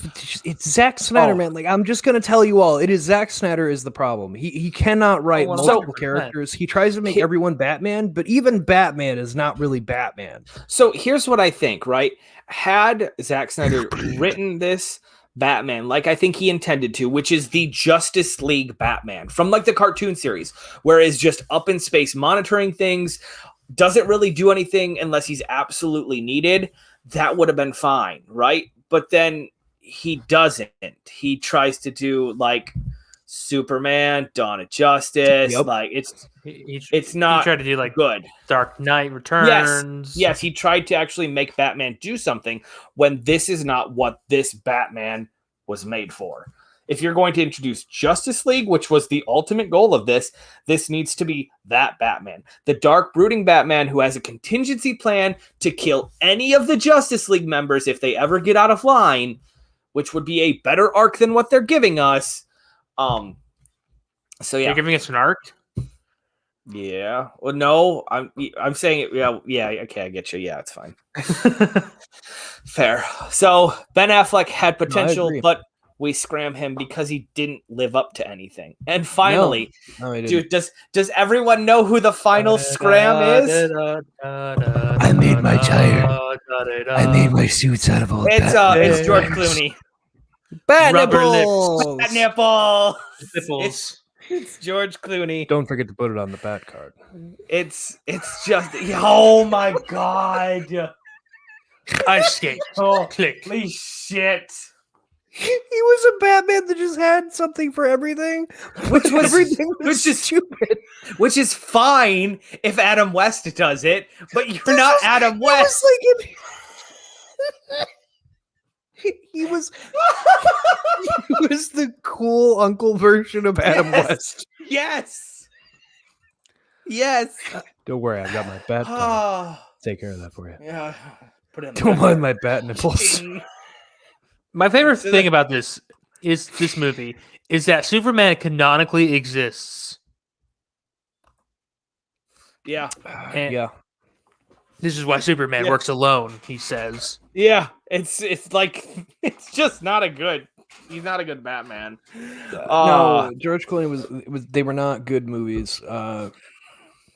Zack Snyder, man. Like, I'm just gonna tell you all, it is Zack Snyder is the problem. He cannot write multiple characters. He tries to make everyone Batman, but even Batman is not really Batman. So here's what I think, right? Had Zack Snyder written this Batman like I think he intended to, which is the Justice League Batman from like the cartoon series, where it's just up in space monitoring things, doesn't really do anything unless he's absolutely needed, that would have been fine, right? But then he doesn't. He tries to do like Superman, Dawn of Justice. Yep. Like it's not. He tried to do like good. Dark Knight Returns. Yes, he tried to actually make Batman do something when this is not what this Batman was made for. If you're going to introduce Justice League, which was the ultimate goal of this, this needs to be that Batman. The dark, brooding Batman who has a contingency plan to kill any of the Justice League members if they ever get out of line, which would be a better arc than what they're giving us. So yeah. You're giving us an arc? Yeah. Well, no, I'm saying it. Yeah. Okay, I get you. Yeah, it's fine. Fair. So Ben Affleck had potential, but we scram him because he didn't live up to anything. And finally, dude, does everyone know who the final scram is? I made my tire. I made my suits out of old. It's George Clooney. Bat Rubber nipples. Bat nipple. Nipples. It's George Clooney. Don't forget to put it on the bat card. It's just oh my god. Ice skate. Oh, click. Holy shit. He was a Batman that just had something for everything, which was everything was stupid. Which is fine if Adam West does it, but you're not Adam West. He was the cool uncle version of Adam West. Yes. Don't worry, I got my bat. Take care of that for you. Yeah. Put it. Don't mind my bat nipples. My favorite thing about this movie is that Superman canonically exists. Yeah. Yeah. This is why Superman works alone, he says. Yeah. It's like it's just not he's not a good Batman. No, George Clooney was they were not good movies.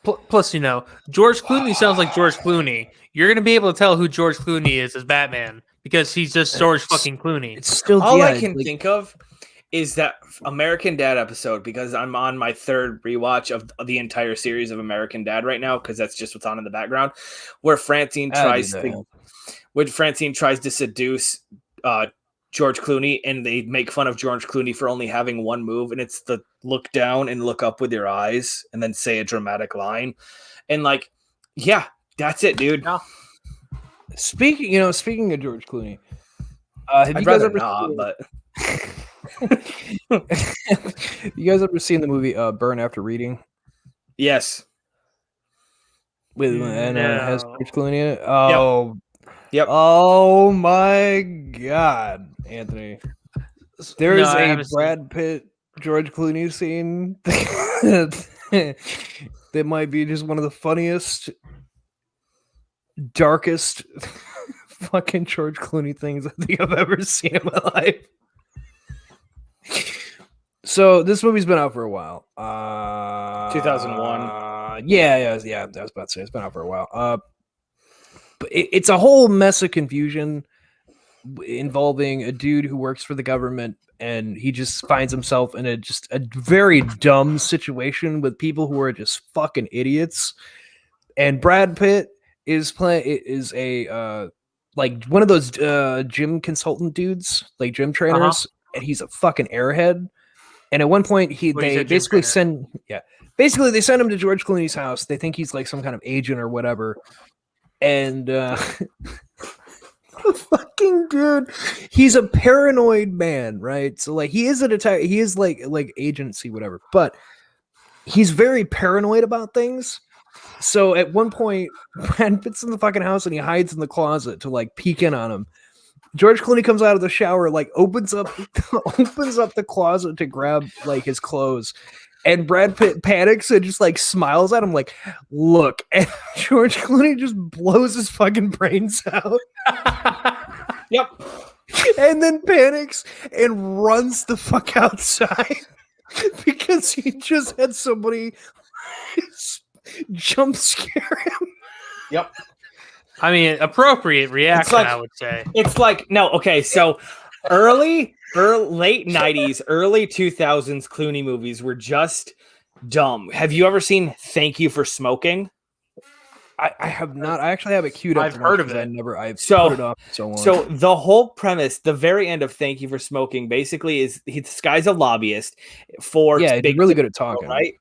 Plus, George Clooney sounds like George Clooney. You're gonna be able to tell who George Clooney is as Batman because he's just George fucking Clooney. It's still all I can think of is that American Dad episode, because I'm on my third rewatch of the entire series of American Dad right now because that's just what's on in the background, where Francine tries to seduce George Clooney, and they make fun of George Clooney for only having one move, and it's the look down and look up with your eyes and then say a dramatic line. And like, yeah, that's it, dude. Yeah. Speaking of George Clooney, have you guys ever seen the movie Burn After Reading? Yes. Has George Clooney in it? Oh, yep. Oh my God, Anthony. There is a Brad Pitt George Clooney scene that might be just one of the funniest, darkest fucking George Clooney things I think I've ever seen in my life. So this movie's been out for a while. 2001. Yeah. I was about to say it's been out for a while. But it's a whole mess of confusion involving a dude who works for the government and he just finds himself in a very dumb situation with people who are just fucking idiots. And Brad Pitt is a like one of those gym consultant dudes, like gym trainers, and he's a fucking airhead. And at one point, they basically send him to George Clooney's house. They think he's like some kind of agent or whatever. And fucking dude, he's a paranoid man, right? So like he is he is like agency, whatever, but he's very paranoid about things. So at one point, Brad Pitt's in the fucking house and he hides in the closet to like peek in on him. George Clooney comes out of the shower, like opens up the closet to grab like his clothes, and Brad Pitt panics and just like smiles at him, like, "Look!" And George Clooney just blows his fucking brains out. Yep. And then panics and runs the fuck outside because he just had somebody jump scare him. Yep. I mean, appropriate reaction, I would say. It's like, no, okay, so late 90s, early 2000s Clooney movies were just dumb. Have you ever seen Thank You for Smoking? I have not. I actually have it queued up. I've heard of it. I've put it off so long. So the whole premise, the very end of Thank You for Smoking, basically is this guy's a lobbyist for he's really good at talking, right?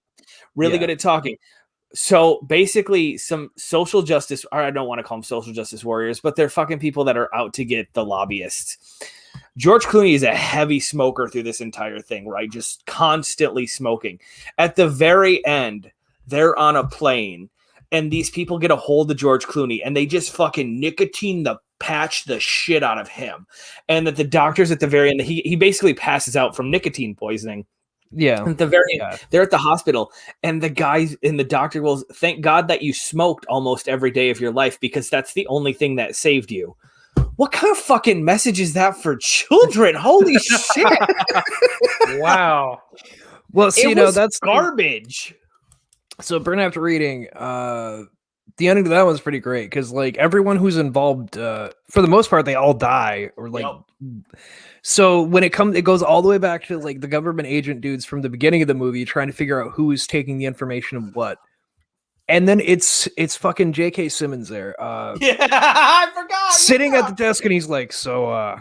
Really good at talking. So basically, some social justice, or I don't want to call them social justice warriors, but they're fucking people that are out to get the lobbyists. George Clooney is a heavy smoker through this entire thing, right? Just constantly smoking. At the very end, they're on a plane, and these people get a hold of George Clooney, and they just fucking nicotine patch the shit out of him. And that the doctors at the very end, he basically passes out from nicotine poisoning. Yeah. At the very end, they're at the hospital, and the guys in the doctor will thank God that you smoked almost every day of your life because that's the only thing that saved you. What kind of fucking message is that for children? Holy shit. Wow. Well, see, that's garbage. So burn after reading, the ending to that one's pretty great because like everyone who's involved, for the most part, they all die or like. Yep. So when it goes all the way back to like the government agent dudes from the beginning of the movie trying to figure out who is taking the information of what. And then it's fucking J.K. Simmons there. I forgot. Sitting at the desk and he's like, so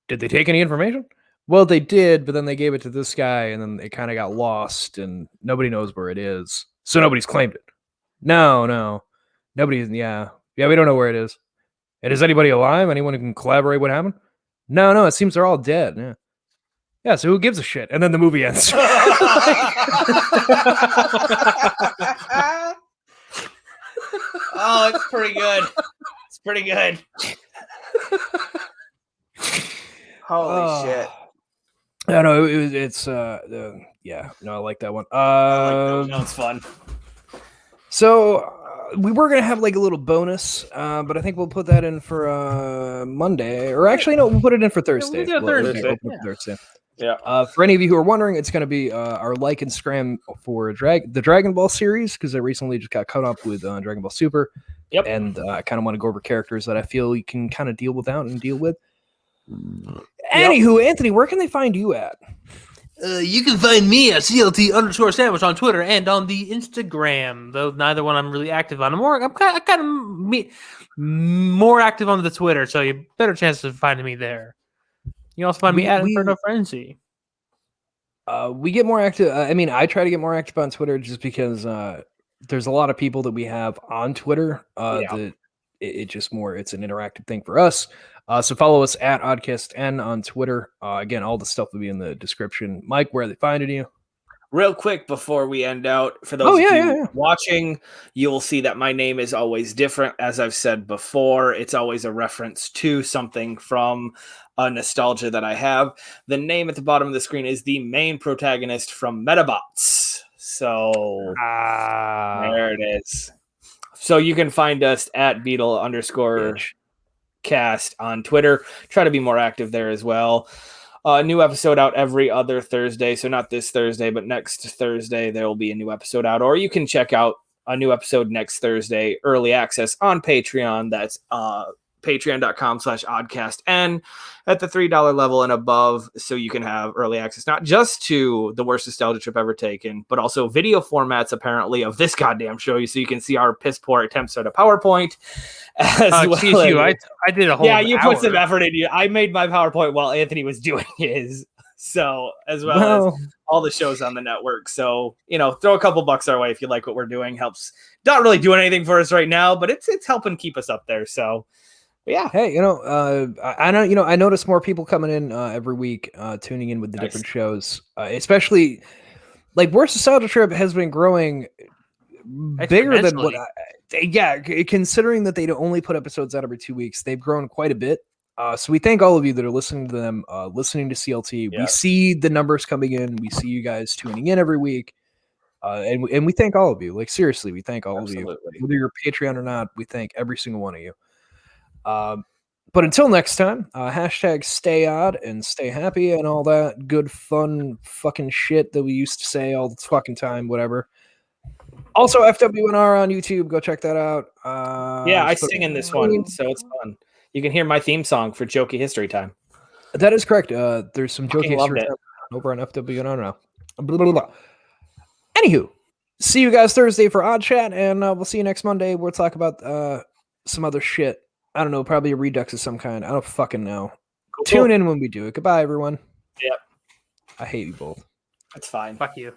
did they take any information? Well, they did, but then they gave it to this guy and then it kind of got lost and nobody knows where it is. So nobody's claimed it. No. Nobody's, yeah, we don't know where it is. And is anybody alive? Anyone who can collaborate what happened? No, it seems they're all dead. Yeah, so who gives a shit? And then the movie ends. Oh, it's pretty good. It's pretty good. Holy shit. I know it's yeah, no, I like that one. No, it's fun. So we were gonna have like a little bonus, but I think we'll put that in for Monday, or actually no, we'll put it in for Thursday. Yeah, Thursday. Thursday. Yeah. For any of you who are wondering, it's going to be our like and scram for the Dragon Ball series because I recently just got caught up with Dragon Ball Super. Yep. And I kind of want to go over characters that I feel you can kind of deal without and deal with. Anywho, Anthony, where can they find you at? You can find me at CLT_sandwich on Twitter and on the Instagram, though neither one I'm really active on. I'm kind of more active on the Twitter, so you better chance of finding me there. You also find me at Inferno Frenzy. We get more active. I try to get more active on Twitter just because there's a lot of people that we have on Twitter. That it's an interactive thing for us. So follow us at Oddcast N on Twitter. Again, all the stuff will be in the description. Mike, where are they finding you? Real quick before we end out, for those of you watching, you'll see that my name is always different. As I've said before, it's always a reference to something from a nostalgia that I have. The name at the bottom of the screen is the main protagonist from Metabots. So there it is. So you can find us at Beetle_cast on Twitter. Try to be more active there as well. New episode out every other Thursday. So not this Thursday, but next Thursday, there will be a new episode out. Or you can check out a new episode next Thursday, early access on Patreon. That's patreon.com/oddcast and at the $3 level and above, so you can have early access not just to the worst nostalgia trip ever taken, but also video formats apparently of this goddamn show, so you can see our piss poor attempts at a PowerPoint. Excuse you, I did a whole you hour. put some effort into. I made my PowerPoint while Anthony was doing his. So as well as all the shows on the network. So, throw a couple bucks our way if you like what we're doing. Helps. Not really doing anything for us right now, but it's helping keep us up there. So, yeah. Hey, I know, I notice more people coming in every week, tuning in with the different shows, especially like Worst Nostalgia Trip has been growing bigger than what. Considering that they only put episodes out every 2 weeks, they've grown quite a bit. So we thank all of you that are listening to them, listening to CLT. Yeah. We see the numbers coming in. We see you guys tuning in every week. And we thank all of you. Like, seriously, we thank all of you. Whether you're Patreon or not, we thank every single one of you. But until next time, hashtag stay odd and stay happy and all that good, fun, fucking shit that we used to say all the fucking time, whatever. Also, FWNR on YouTube. Go check that out. I sing in this one, so it's fun. You can hear my theme song for Jokey History Time. That is correct. There's some Jokey History Time over on FWNR now. Blah, blah, blah. Anywho, see you guys Thursday for Odd Chat, and we'll see you next Monday. We'll talk about some other shit. I don't know, probably a Redux of some kind. I don't fucking know. Cool. Tune in when we do it. Goodbye, everyone. Yep. I hate you both. That's fine. Fuck you.